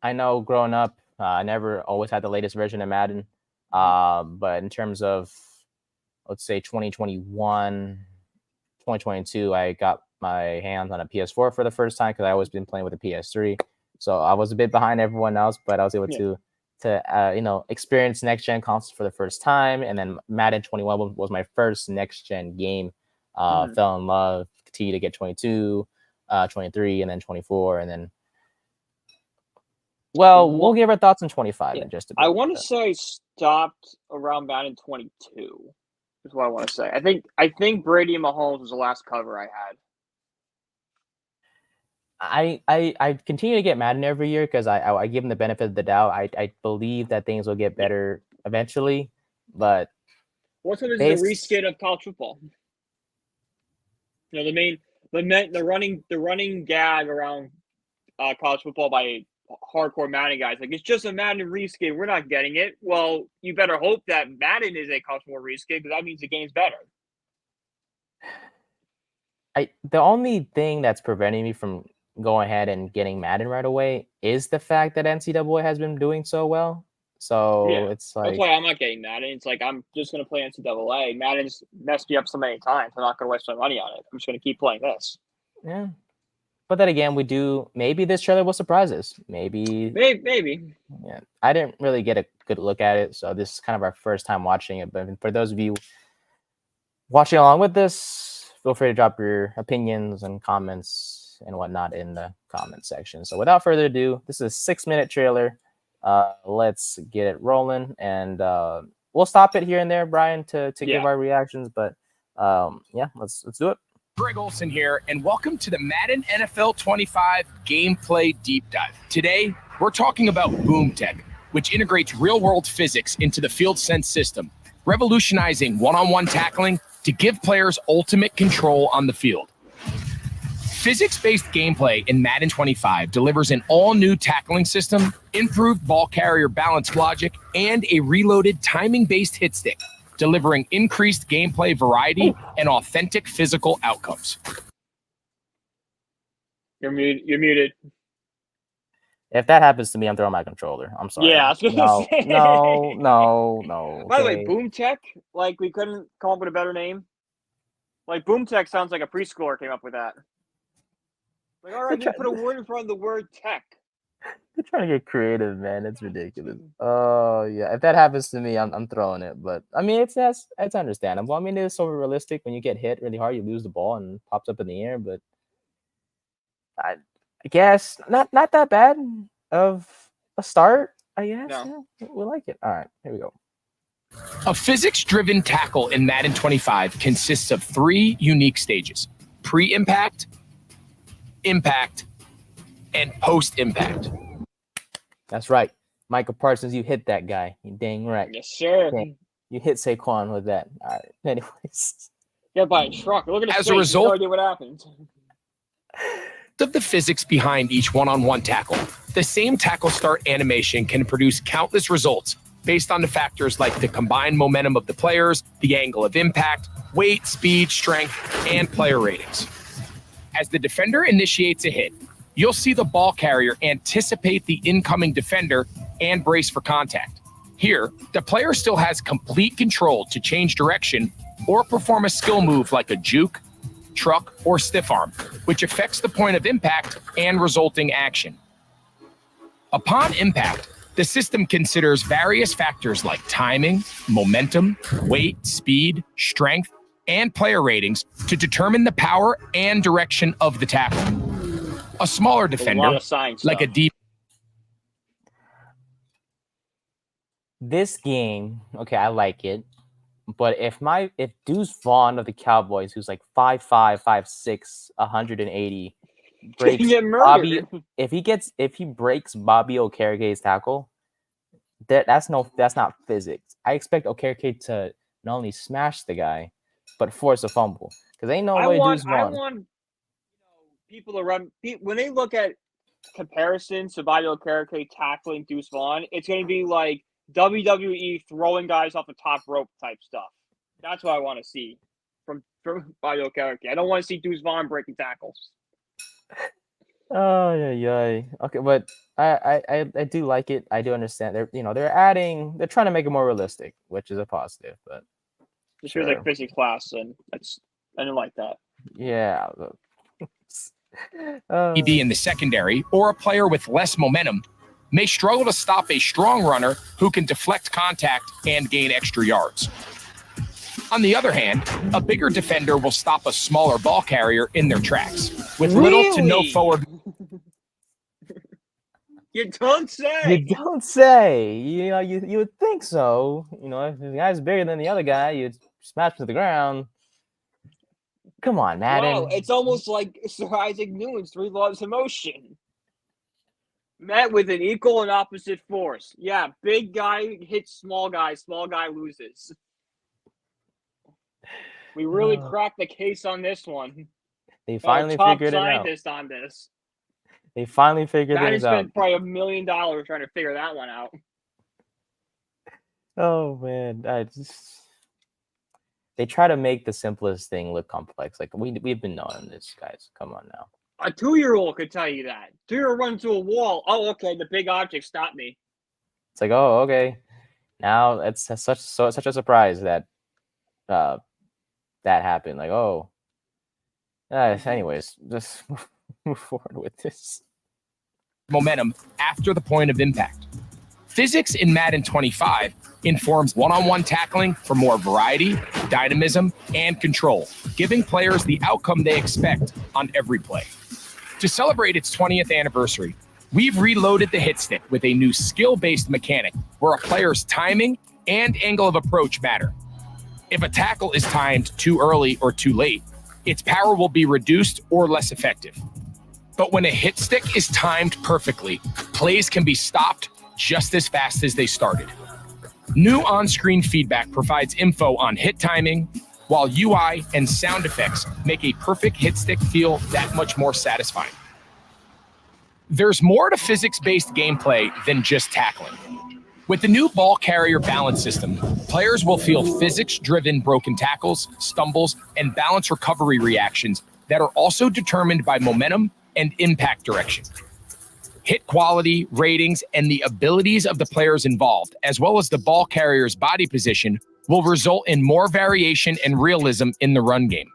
Speaker 1: I know growing up, I never always had the latest version of Madden. But in terms of, let's say 2021, 2022, I got my hands on a PS4 for the first time because I always been playing with a PS3. So I was a bit behind everyone else, but I was able to experience next gen consoles for the first time. And then Madden 21 was my first next gen game. Fell in love, continued to get 22, 23, and then 24, and then. Well, we'll give our thoughts on 25 in just a bit.
Speaker 2: I want to say I stopped around Madden 22. Is what I want to say. I think Brady and Mahomes was the last cover I had.
Speaker 1: I continue to get Madden every year because I give them the benefit of the doubt. I believe that things will get better eventually, but
Speaker 2: what's up is the reskin of college football. You know, the running gag around college football by hardcore Madden guys, like, it's just a Madden reskin. We're not getting it. Well, you better hope that Madden is a college football reskin because that means the game's better.
Speaker 1: The only thing that's preventing me from going ahead and getting Madden right away is the fact that NCAA has been doing so well. So it's like,
Speaker 2: that's why I'm not getting Madden. It's like I'm just gonna play NCAA. Madden's messed me up so many times. I'm not gonna waste my money on it. I'm just gonna keep playing this.
Speaker 1: Yeah. But then again, maybe this trailer will surprise us. Maybe. Yeah. I didn't really get a good look at it, so this is kind of our first time watching it. But for those of you watching along with this, feel free to drop your opinions and comments and whatnot in the comment section. So without further ado, this is a 6-minute trailer. Let's get it rolling, and we'll stop it here and there, Brian, to give our reactions. But let's do it.
Speaker 5: Greg Olson here, and welcome to the Madden NFL 25 Gameplay Deep Dive. Today, we're talking about Boom Tech, which integrates real-world physics into the Field Sense system, revolutionizing one-on-one tackling to give players ultimate control on the field. Physics-based gameplay in Madden 25 delivers an all-new tackling system, improved ball carrier balance logic, and a reloaded timing-based hit stick, delivering increased gameplay variety and authentic physical outcomes.
Speaker 2: You're muted.
Speaker 1: If that happens to me, I'm throwing my controller. I'm sorry.
Speaker 2: Yeah, I was gonna say.
Speaker 1: No.
Speaker 2: By the way, Boom Tech, like, we couldn't come up with a better name. Like, Boom Tech sounds like a preschooler came up with that. Like, all right, you put a word in front of the word tech.
Speaker 1: They're trying to get creative, man. It's ridiculous. Oh yeah, if that happens to me, I'm throwing it. But I mean, it's understandable. I mean, it's so realistic. When you get hit really hard, you lose the ball and it pops up in the air. But I guess not that bad of a start. I guess.
Speaker 2: No.
Speaker 1: Yeah, we like it. All right, here we go.
Speaker 5: A physics-driven tackle in Madden 25 consists of 3 unique stages: pre-impact, impact, and post-impact.
Speaker 1: That's right. Michael Parsons, you hit that guy. You dang right.
Speaker 2: Yes, sir.
Speaker 1: You hit Saquon with that. All right. Anyways.
Speaker 2: Yeah, by a truck. Look at his
Speaker 5: As
Speaker 2: face.
Speaker 5: a result,
Speaker 2: No idea what happened.
Speaker 5: Of the physics behind each one-on-one tackle, the same tackle start animation can produce countless results based on the factors like the combined momentum of the players, the angle of impact, weight, speed, strength, and player ratings. As the defender initiates a hit, you'll see the ball carrier anticipate the incoming defender and brace for contact. Here, the player still has complete control to change direction or perform a skill move like a juke, truck, or stiff arm, which affects the point of impact and resulting action. Upon impact, the system considers various factors like timing, momentum, weight, speed, strength, and player ratings to determine the power and direction of the tackle. A smaller defender, like a deep.
Speaker 1: This game, okay, I like it. But if Deuce Vaughn of the Cowboys, who's like 5'5", 6', 180, breaks Bobby, if he breaks Bobby Okerke's tackle, that's not physics. I expect Okerke to not only smash the guy, but force a fumble. Because ain't no way Deuce Vaughn.
Speaker 2: I want people to run when they look at comparisons to Bobby Okerke tackling Deuce Vaughn. It's going to be like WWE throwing guys off the top rope type stuff. That's what I want to see from Bio Character. I don't want to see Deuce Vaughn breaking tackles.
Speaker 1: Oh yeah. Okay, but I do like it. I do understand. They're trying to make it more realistic, which is a positive. But
Speaker 2: This feels like physics class, and I didn't like that.
Speaker 1: yeah.
Speaker 5: Be in the secondary, or a player with less momentum may struggle to stop a strong runner who can deflect contact and gain extra yards. On the other hand, a bigger defender will stop a smaller ball carrier in their tracks, with little to no forward.
Speaker 2: You don't say.
Speaker 1: You don't say. You would think so. If the guy's bigger than the other guy, you'd smash him to the ground. Come on, Madden.
Speaker 2: Wow, it's almost like Sir Isaac Newton's 3 laws of motion. Met with an equal and opposite force. Yeah, big guy hits small guy loses. We really cracked the case on this one.
Speaker 1: They finally figured it out.
Speaker 2: Scientist on this.
Speaker 1: They finally figured
Speaker 2: That
Speaker 1: this out.
Speaker 2: spent probably $1 million trying to figure that one out.
Speaker 1: Oh man, they try to make the simplest thing look complex. Like we've been knowing this, guys. Come on now.
Speaker 2: A 2-year-old could tell you that. 2-year-old runs to a wall. Oh, okay, the big object stopped me.
Speaker 1: It's like, oh, okay. Now it's such a surprise that that happened. Like, oh. Anyways, just move forward with this.
Speaker 5: Momentum after the point of impact. Physics in Madden 25 informs one-on-one tackling for more variety, dynamism, and control, giving players the outcome they expect on every play. To celebrate its 20th anniversary, we've reloaded the hit stick with a new skill-based mechanic where a player's timing and angle of approach matter. If a tackle is timed too early or too late, its power will be reduced or less effective. But when a hit stick is timed perfectly, plays can be stopped just as fast as they started. New on-screen feedback provides info on hit timing, while UI and sound effects make a perfect hit stick feel that much more satisfying. There's more to physics-based gameplay than just tackling. With the new ball carrier balance system, players will feel physics-driven broken tackles, stumbles, and balance recovery reactions that are also determined by momentum and impact direction. Hit quality, ratings, and the abilities of the players involved, as well as the ball carrier's body position, will result in more variation and realism in the run game.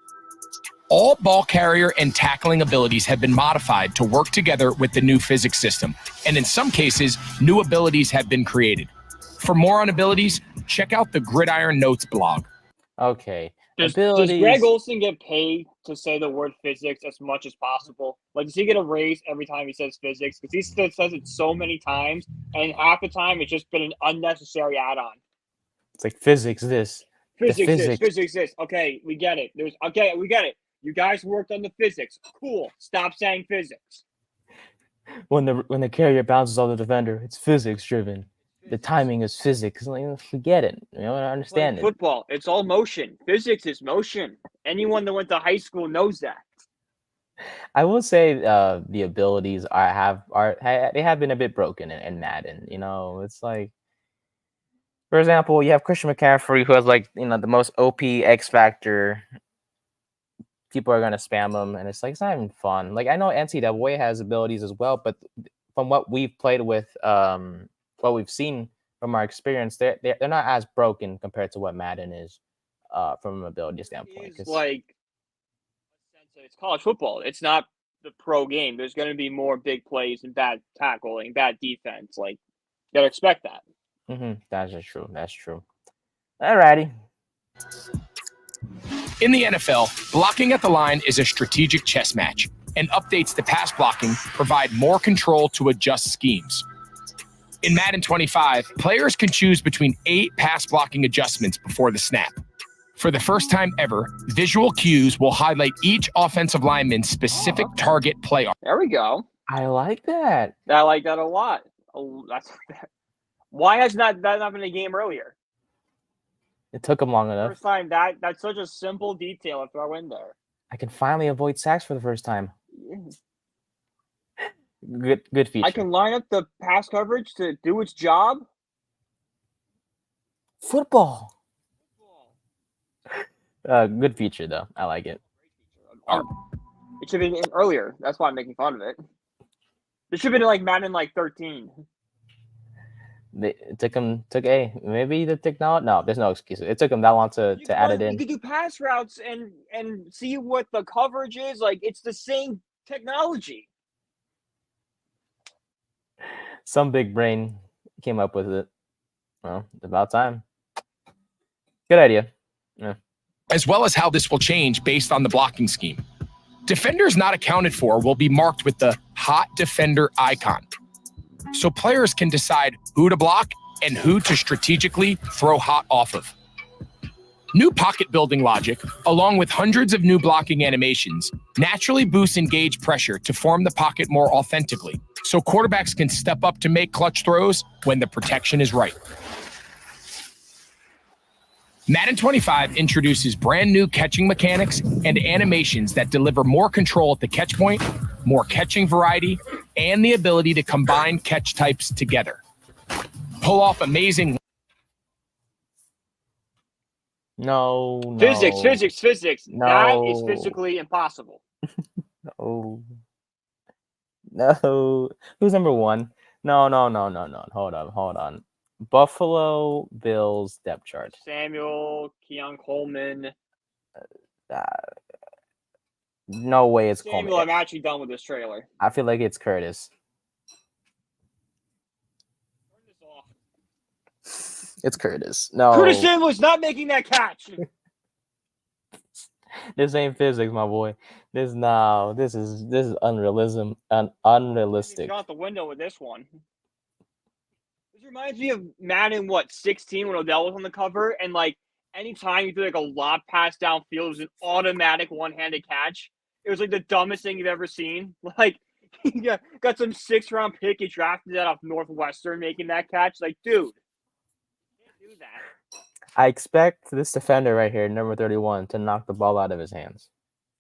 Speaker 5: All ball carrier and tackling abilities have been modified to work together with the new physics system, and in some cases, new abilities have been created. For more on abilities, check out the Gridiron Notes blog.
Speaker 1: Okay.
Speaker 2: Does Greg Olsen get paid to say the word physics as much as possible? Like, does he get a raise every time he says physics? Because he still says it so many times, and half the time it's just been an unnecessary add-on.
Speaker 1: It's like physics this.
Speaker 2: Physics this. Okay, we get it. We get it. You guys worked on the physics. Cool. Stop saying physics.
Speaker 1: When the carrier bounces on the defender, it's physics driven. The timing is physics. Like, forget it. I understand it.
Speaker 2: Football, it's all motion. Physics is motion. Anyone that went to high school knows that.
Speaker 1: I will say the abilities they have been a bit broken in Madden. It's like, for example, you have Christian McCaffrey, who has the most OP X Factor. People are gonna spam him, and it's like it's not even fun. Like, I know NCAA has abilities as well, but from what we've played with, what we've seen from our experience, they're not as broken compared to what Madden is, from an ability standpoint.
Speaker 2: It's like, it's college football. It's not the pro game. There's going to be more big plays and bad tackling, bad defense. Like, you gotta expect that.
Speaker 1: That's true. That's true. Alrighty.
Speaker 5: In the NFL, blocking at the line is a strategic chess match, and updates to pass blocking provide more control to adjust schemes. In Madden 25, players can choose between 8 pass blocking adjustments before the snap. For the first time ever, visual cues will highlight each offensive lineman's specific target play.
Speaker 2: There we go.
Speaker 1: I like that.
Speaker 2: I like that a lot. Why has that not been a game earlier?
Speaker 1: It took him long enough.
Speaker 2: First time that's such a simple detail to throw in there.
Speaker 1: I can finally avoid sacks for the first time. Good feature.
Speaker 2: I can line up the pass coverage to do its job.
Speaker 1: Football. Good feature though. I like it.
Speaker 2: It should have been in earlier. That's why I'm making fun of it. It should have been in like Madden like 13.
Speaker 1: It took maybe the technology. No, there's no excuse. It took them that long to add it in.
Speaker 2: You could do pass routes and see what the coverage is. Like, it's the same technology.
Speaker 1: Some big brain came up with it. Well, it's about time. Good idea. Yeah.
Speaker 5: As well as how this will change based on the blocking scheme. Defenders not accounted for will be marked with the hot defender icon. So players can decide who to block and who to strategically throw hot off of. New pocket building logic, along with hundreds of new blocking animations, naturally boosts engaged pressure to form the pocket more authentically, so quarterbacks can step up to make clutch throws when the protection is right. Madden 25 introduces brand new catching mechanics and animations that deliver more control at the catch point, more catching variety, and the ability to combine catch types together. Pull off amazing...
Speaker 1: No.
Speaker 2: Physics.
Speaker 1: No.
Speaker 2: That is physically impossible.
Speaker 1: No. Who's number one? No. Hold on. Buffalo Bills depth chart.
Speaker 2: Samuel, Keon Coleman.
Speaker 1: No way it's
Speaker 2: Samuel,
Speaker 1: Coleman.
Speaker 2: I'm actually done with this trailer.
Speaker 1: I feel like it's Curtis.
Speaker 2: Turn this off.
Speaker 1: It's Curtis. No.
Speaker 2: Curtis Samuel's not making that catch.
Speaker 1: This ain't physics, my boy. This is unrealism and unrealistic.
Speaker 2: He's out the window with this one. This reminds me of Madden, 16 when Odell was on the cover, and like anytime you threw like a lob pass downfield, it was an automatic one-handed catch. It was like the dumbest thing you've ever seen. Like, got some 6th-round pick, he drafted that off Northwestern, making that catch. Like, dude, you can't do that.
Speaker 1: I expect this defender right here, number 31, to knock the ball out of his hands.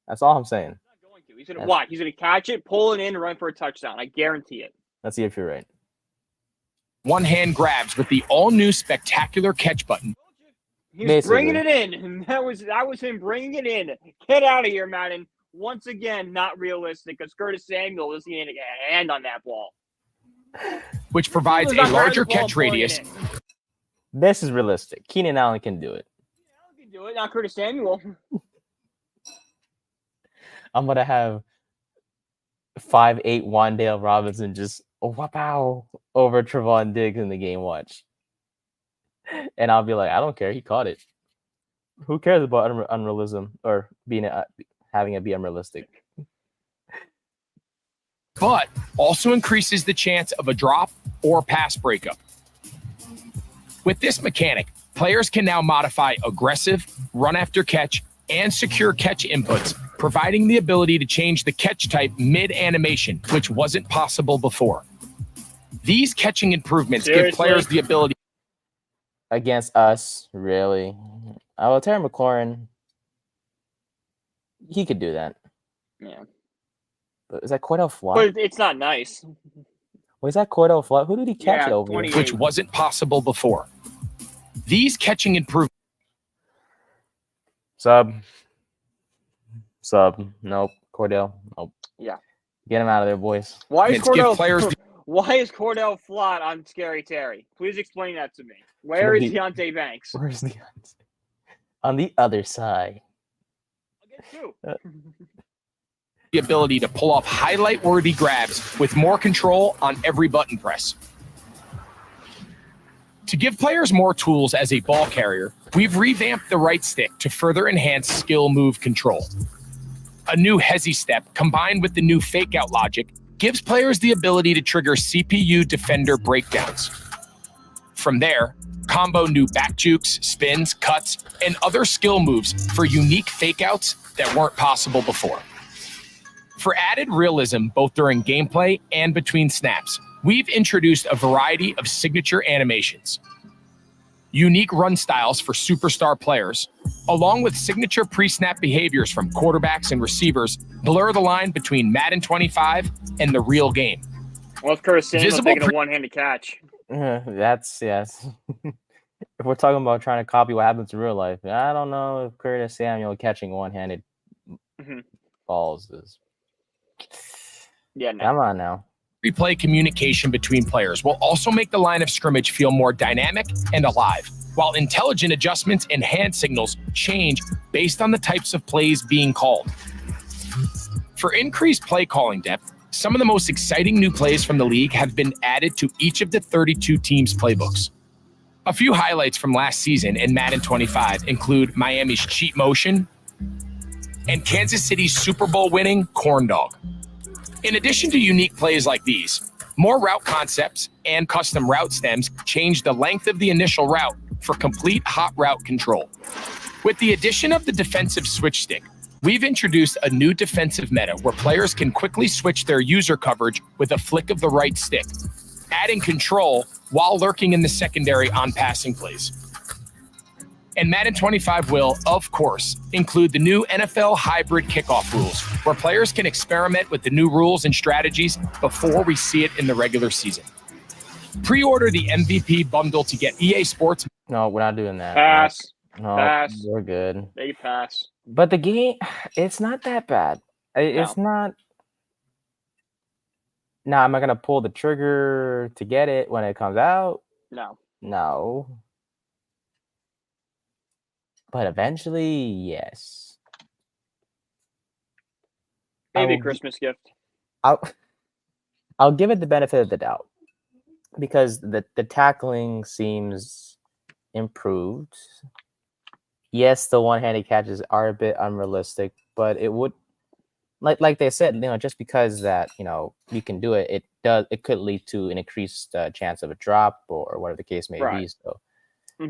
Speaker 1: That's all I'm saying.
Speaker 2: He's not going to. He's gonna what? He's gonna catch it, pull it in, and run for a touchdown. I guarantee it.
Speaker 1: Let's see if you're right.
Speaker 5: One-hand grabs with the all-new spectacular catch button.
Speaker 2: He's bringing it in. And that was him bringing it in. Get out of here, Madden. Once again, not realistic because Curtis Samuel doesn't even get a hand on that ball.
Speaker 5: Which provides a larger catch radius.
Speaker 1: This is realistic. Keenan Allen can do it.
Speaker 2: Keenan Allen can do it, not Curtis Samuel.
Speaker 1: I'm going to have 5'8" Wan'Dale Robinson just wow over Trevon Diggs in the game. Watch. And I'll be like, I don't care. He caught it. Who cares about unrealism or having it be unrealistic?
Speaker 5: But also increases the chance of a drop or pass breakup. With this mechanic, players can now modify aggressive, run after catch, and secure catch inputs, providing the ability to change the catch type mid-animation, which wasn't possible before. These catching improvements give players the ability...
Speaker 1: Against us, really? Oh, Terry McLaurin, he could do that.
Speaker 2: Yeah.
Speaker 1: But is that Cordell Flott?
Speaker 2: But it's not nice.
Speaker 1: Was that Cordell Flott? Who did he catch over?
Speaker 5: Which wasn't possible before. These catching improvements...
Speaker 1: Sub. Nope. Cordell. Nope.
Speaker 2: Yeah.
Speaker 1: Get him out of there, boys.
Speaker 2: Why is Cordell Flott on Scary Terry? Please explain that to me. Where is Deontay Banks?
Speaker 1: Where's Deontay? On the other side.
Speaker 2: I'll get two.
Speaker 5: The ability to pull off highlight-worthy grabs with more control on every button press. To give players more tools as a ball carrier, we've revamped the right stick to further enhance skill move control. A new hezi step combined with the new fake-out logic gives players the ability to trigger CPU defender breakdowns. From there, combo new back jukes, spins, cuts, and other skill moves for unique fake-outs that weren't possible before. For added realism both during gameplay and between snaps, we've introduced a variety of signature animations. Unique run styles for superstar players, along with signature pre-snap behaviors from quarterbacks and receivers, blur the line between Madden 25 and the real game.
Speaker 2: Well, it's Curtis Samuel taking a one-handed catch.
Speaker 1: That's, yes. if we're talking about trying to copy what happens in real life, I don't know if Curtis Samuel catching one-handed balls is.
Speaker 2: Yeah, no.
Speaker 1: Come on now.
Speaker 5: Replay communication between players will also make the line of scrimmage feel more dynamic and alive, while intelligent adjustments and hand signals change based on the types of plays being called. For increased play calling depth, some of the most exciting new plays from the league have been added to each of the 32 teams' playbooks. A few highlights from last season in Madden 25 include Miami's cheat motion and Kansas City's Super Bowl winning corn dog. In addition to unique plays like these, more route concepts and custom route stems change the length of the initial route for complete hot route control. With the addition of the defensive switch stick, we've introduced a new defensive meta where players can quickly switch their user coverage with a flick of the right stick, adding control while lurking in the secondary on passing plays. And Madden 25 will, of course, include the new NFL hybrid kickoff rules, where players can experiment with the new rules and strategies before we see it in the regular season. Pre-order the MVP bundle to get EA Sports.
Speaker 1: No, we're not doing that.
Speaker 2: Pass.
Speaker 1: No,
Speaker 2: Pass.
Speaker 1: we're good.
Speaker 2: They pass.
Speaker 1: But the game, it's not that bad. It's not. Now, am I gonna pull the trigger to get it when it comes out?
Speaker 2: No.
Speaker 1: No. But eventually, yes.
Speaker 2: Maybe a Christmas gift.
Speaker 1: I'll give it the benefit of the doubt because the tackling seems improved. Yes, the one-handed catches are a bit unrealistic, but it would, like they said, just because that you can do it, it could lead to an increased chance of a drop or whatever the case may be. So.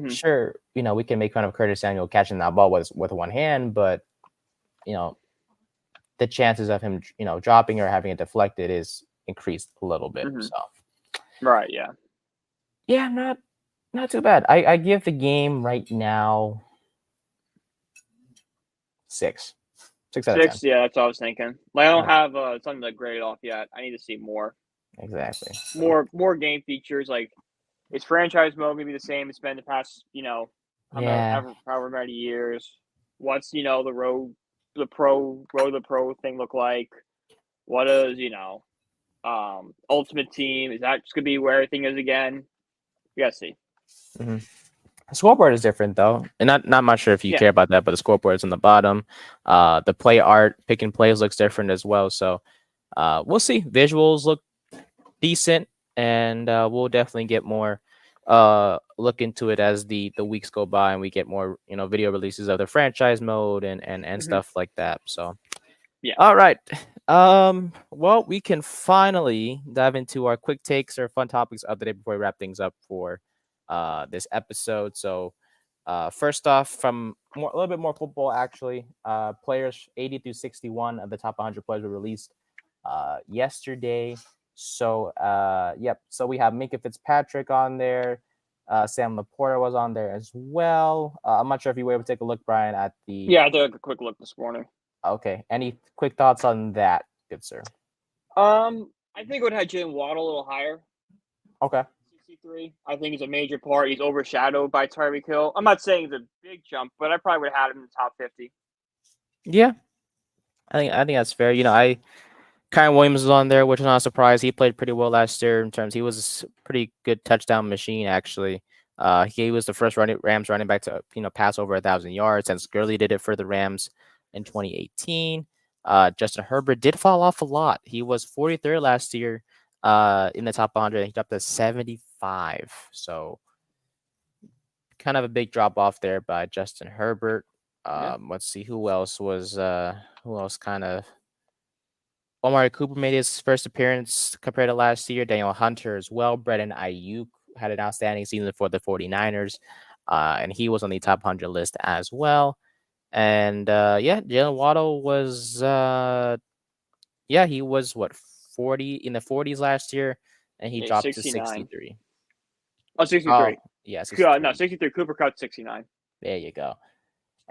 Speaker 1: Sure, we can make fun of Curtis Samuel catching that ball with one hand, but the chances of him, dropping or having it deflected is increased a little bit. So,
Speaker 2: right,
Speaker 1: yeah, not too bad. I give the game right now 6 out of 10.
Speaker 2: 6, yeah, that's what I was thinking. Like, I don't have something to grade off yet. I need to see more.
Speaker 1: Exactly.
Speaker 2: More game features like. Is franchise mode going to be the same it's been the past, however many years? What's, the pro thing look like? What does, Ultimate Team? Is that just going to be where everything is again? We got to see.
Speaker 1: The scoreboard is different, though. And not much sure if you care about that, but the scoreboard is on the bottom. The play art, picking plays looks different as well. So we'll see. Visuals look decent. And we'll definitely get more look into it as the weeks go by and we get more video releases of the franchise mode and stuff like that. So all right, well, we can finally dive into our quick takes or fun topics of the day before we wrap things up for this episode. So first off, from a little bit more football, actually, players 80 through 61 of the top 100 players were released yesterday. So, So we have Minkah Fitzpatrick on there. Sam Laporta was on there as well. I'm not sure if you were able to take a look, Brian, at the.
Speaker 2: Yeah, I took a quick look this morning.
Speaker 1: Okay. Any quick thoughts on that, good sir?
Speaker 2: I think I would have Jalen Waddle a little higher.
Speaker 1: Okay.
Speaker 2: 63. I think he's a major part. He's overshadowed by Tyreek Hill. I'm not saying it's a big jump, but I probably would have had him in the top 50.
Speaker 1: Yeah. I think that's fair. Kyron Williams was on there, which is not a surprise. He played pretty well last year in terms. He was a pretty good touchdown machine, actually. He was the first Rams running back to pass over 1,000 yards since Gurley did it for the Rams in 2018. Justin Herbert did fall off a lot. He was 43rd last year in the top 100. He dropped to 75. So kind of a big drop off there by Justin Herbert. Let's see who else kind of. Omari Cooper made his first appearance compared to last year. Daniel Hunter as well. Brandon Ayuk had an outstanding season for the 49ers. And he was on the top 100 list as well. And Jalen Waddle was he was 40 in the 40s last year, and he dropped
Speaker 2: 69.
Speaker 1: to 63.
Speaker 2: Oh, 63.
Speaker 1: Oh, yeah, 63.
Speaker 2: No, 63. Cooper Kupp 69.
Speaker 1: There you go.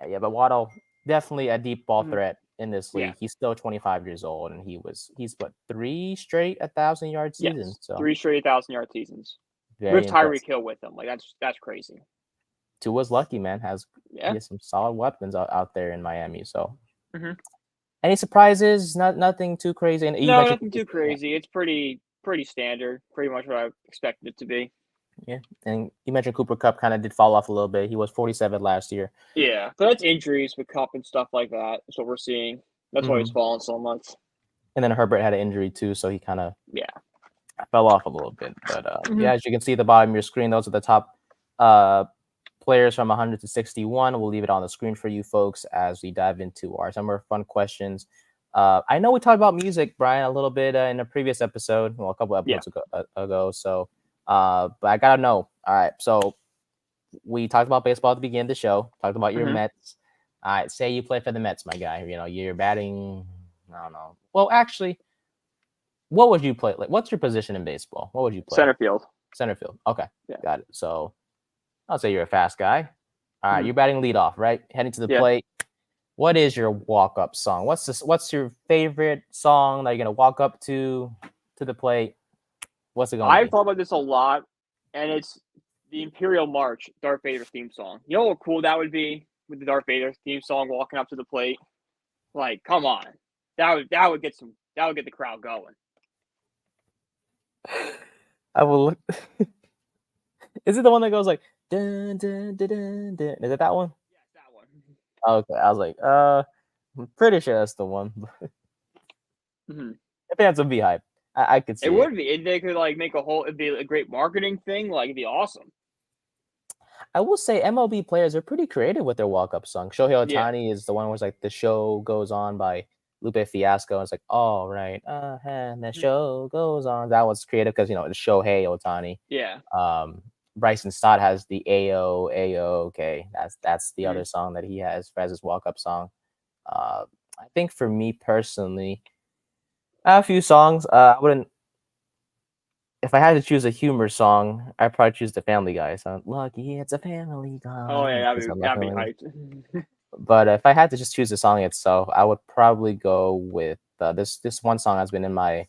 Speaker 1: Yeah, but Waddle definitely a deep ball threat in this league. He's still 25 years old, and he's 3 straight 1,000-yard seasons.
Speaker 2: Yes,
Speaker 1: so
Speaker 2: 3 straight 1,000-yard seasons.
Speaker 1: very
Speaker 2: With Tyreek Hill with him, like that's crazy.
Speaker 1: Tua's lucky, man. He
Speaker 2: Yeah.
Speaker 1: has some solid weapons out there in Miami. So,
Speaker 2: Mhm.
Speaker 1: any surprises? Nothing too crazy. And you
Speaker 2: No,
Speaker 1: mentioned
Speaker 2: nothing too crazy. It's pretty standard. Pretty much what I expected it to be.
Speaker 1: Yeah, and you mentioned Cooper Cup kind of did fall off a little bit. He was 47 last year.
Speaker 2: Yeah, but that's injuries with Cup and stuff like that. That's what we're seeing. That's why he's fallen so much.
Speaker 1: And then Herbert had an injury too, so he kind of
Speaker 2: Yeah.
Speaker 1: fell off a little bit. But
Speaker 2: Mhm.
Speaker 1: yeah, as you can see at the bottom of your screen, those are the top players from 100 to 61. We'll leave it on the screen for you folks as we dive into our summer fun questions. I know we talked about music, Brian, a little bit in a previous episode, well, a couple episodes ago. So, but I gotta know. All right, so we talked about baseball at the beginning of the show. Talked about your
Speaker 2: Mhm.
Speaker 1: Mets. All right, say you play for the Mets, my guy. You know, you're batting. I don't know. Well, actually, what would you play? Like, what's your position in baseball? What would you play?
Speaker 2: Center field.
Speaker 1: Center field. Okay,
Speaker 2: Yeah.
Speaker 1: got it. So I'll say you're a fast guy. All right,
Speaker 2: Mhm.
Speaker 1: you're batting leadoff, right? Heading to the
Speaker 2: Yeah.
Speaker 1: plate. What is your walk-up song? What's your favorite song that you're gonna walk up to the plate? What's it gonna
Speaker 2: I've
Speaker 1: be?
Speaker 2: thought about this a lot, and it's the Imperial March, Darth Vader theme song. You know how cool that would be with the Darth Vader theme song walking up to the plate? Like, come on, that would get the crowd going.
Speaker 1: I will look. Is it the one that goes like dun, dun, dun, dun, dun? Is it that one?
Speaker 2: Yes, that one.
Speaker 1: Okay, I was like, I'm pretty sure that's the one.
Speaker 2: Mhm.
Speaker 1: I think that's a beehive. I could see
Speaker 2: It would be. They could like make a whole. It'd be a great marketing thing. Like, it'd be awesome.
Speaker 1: I will say MLB players are pretty creative with their walk-up song. Shohei
Speaker 2: Yeah.
Speaker 1: Ohtani is the one where it's like the show goes on by Lupe Fiasco. And it's like, all right, and the show goes on. That was creative because it's Shohei Ohtani.
Speaker 2: Yeah.
Speaker 1: Bryson Stott has the Ayo okay. That's the other song that he has as his walk-up song. I think for me personally, I have a few songs. I wouldn't. If I had to choose a humor song, I'd probably choose the Family Guy song. Lucky it's a Family Guy.
Speaker 2: Oh yeah,
Speaker 1: Because I love
Speaker 2: that'd be
Speaker 1: Family Guy.
Speaker 2: hyped.
Speaker 1: But if I had to just choose the song itself, I would probably go with this one song that's been in my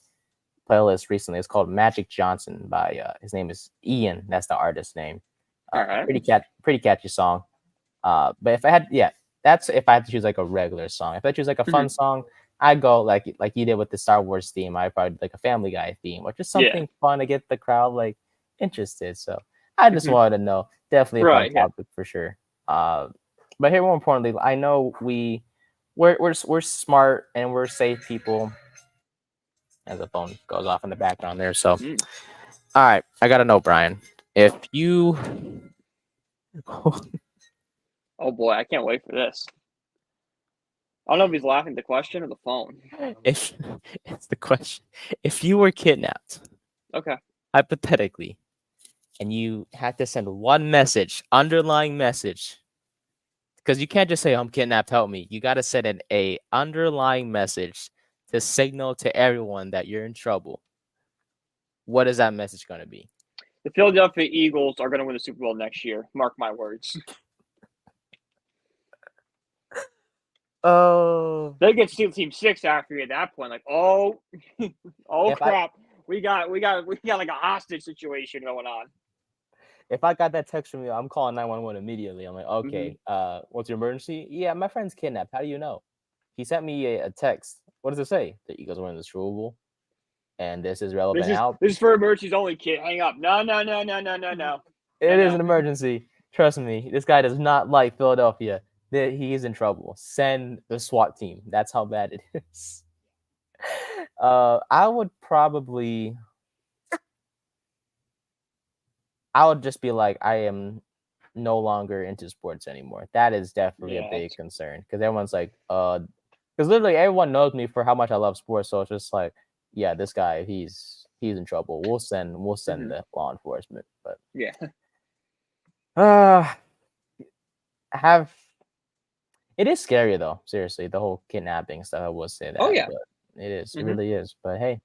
Speaker 1: playlist recently. It's called Magic Johnson by his name is Ian. That's the artist's name.
Speaker 2: All right.
Speaker 1: Pretty catchy song. But if I had, that's if I had to choose like a regular song. If I choose like a fun song, I'd go like you did with the Star Wars theme. I'd probably like a Family Guy theme, or just something fun to get the crowd like interested. So I just wanted to know. Definitely a fun topic for sure. But here, more importantly, I know we're smart and we're safe people. As the phone goes off in the background there. So, all right, I gotta know, Brian, if you.
Speaker 2: Oh boy, I can't wait for this. I don't know if he's laughing at the question or the phone.
Speaker 1: If it's the question, if you were kidnapped,
Speaker 2: Okay.
Speaker 1: hypothetically, and you had to send one message, underlying message, because you can't just say I'm kidnapped, help me. You got to send a underlying message to signal to everyone that you're in trouble. What is that message going to be?
Speaker 2: The Philadelphia Eagles are going to win the Super Bowl next year. Mark my words.
Speaker 1: Oh,
Speaker 2: They get Steel Team 6 after you at that point. Like, crap. We got like a hostage situation going on.
Speaker 1: If I got that text from you, I'm calling 911 immediately. I'm like, okay, what's your emergency? Yeah, my friend's kidnapped. How do you know? He sent me a text. What does it say? The Eagles were in the Super Bowl, and this is relevant help.
Speaker 2: This is for emergencies only, kid. Hang up. No.
Speaker 1: It is an emergency. Trust me. This guy does not like Philadelphia. He is in trouble. Send the SWAT team. That's how bad it is. I would just be like, I am no longer into sports anymore. That is definitely a big concern because everyone's like, because literally everyone knows me for how much I love sports. So it's just like, yeah, this guy, he's in trouble. We'll send the law enforcement. But it is scary though. Seriously, the whole kidnapping stuff. I will say that.
Speaker 2: Oh yeah,
Speaker 1: but it is. It really is. But hey,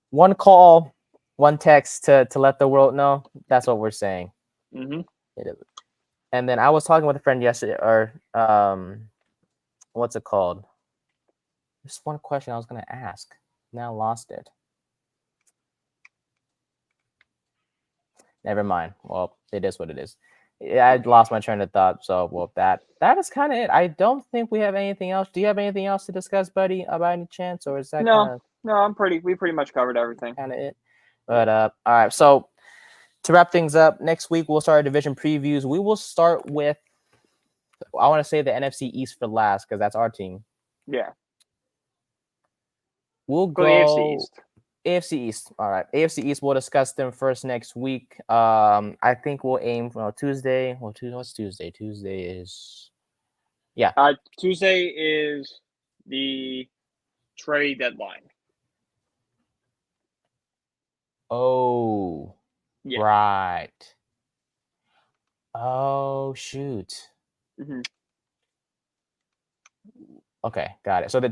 Speaker 1: one call, one text to let the world know. That's what we're saying. It is. And then I was talking with a friend yesterday, or what's it called? There's one question I was gonna ask. Now lost it. Never mind. Well, it is what it is. Yeah, I lost my train of thought. So, well, that is kind of it. I don't think we have anything else. Do you have anything else to discuss, buddy, about any chance, or is that
Speaker 2: No, we pretty much covered everything.
Speaker 1: kind of it? But all right. So to wrap things up, next week we'll start our division previews. We will start with, I want to say, the NFC East for last because that's our team.
Speaker 2: Yeah.
Speaker 1: We'll
Speaker 2: Go
Speaker 1: go
Speaker 2: AFC East.
Speaker 1: AFC East. All right. AFC East, we'll discuss them first next week. I think we'll aim for Tuesday. Well, what's Tuesday? Tuesday is
Speaker 2: Tuesday is the trade deadline.
Speaker 1: Oh,
Speaker 2: Yeah.
Speaker 1: right. Oh, shoot.
Speaker 2: Mm-hmm.
Speaker 1: Okay, got it. So the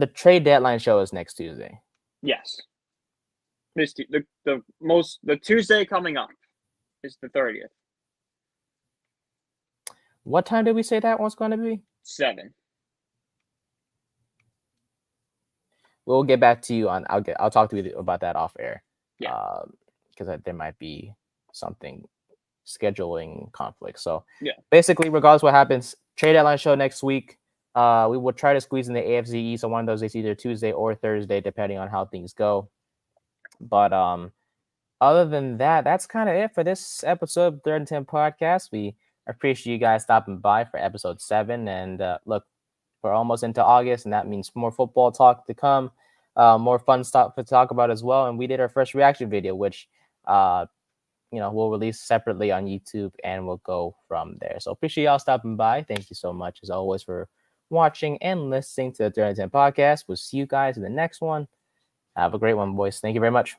Speaker 1: trade deadline show is next Tuesday.
Speaker 2: Yes. The Tuesday coming up is the 30th.
Speaker 1: What time did we say that one's going to be?
Speaker 2: 7.
Speaker 1: We'll get back to you on. I'll talk to you about that off air.
Speaker 2: Yeah.
Speaker 1: Because there might be something scheduling conflict. So
Speaker 2: yeah.
Speaker 1: Basically, regardless what happens, trade deadline show next week. We will try to squeeze in the AFC East on one of those days, either Tuesday or Thursday, depending on how things go. But other than that, that's kind of it for this episode of 3rd and 10 podcast. We appreciate you guys stopping by for episode 7. And look, we're almost into August, and that means more football talk to come, more fun stuff to talk about as well. And we did our first reaction video, which we'll release separately on YouTube, and we'll go from there. So appreciate y'all stopping by. Thank you so much, as always, for watching and listening to the 3rd and 10 podcast. We'll see you guys in the next one. Have a great one, boys. Thank you very much.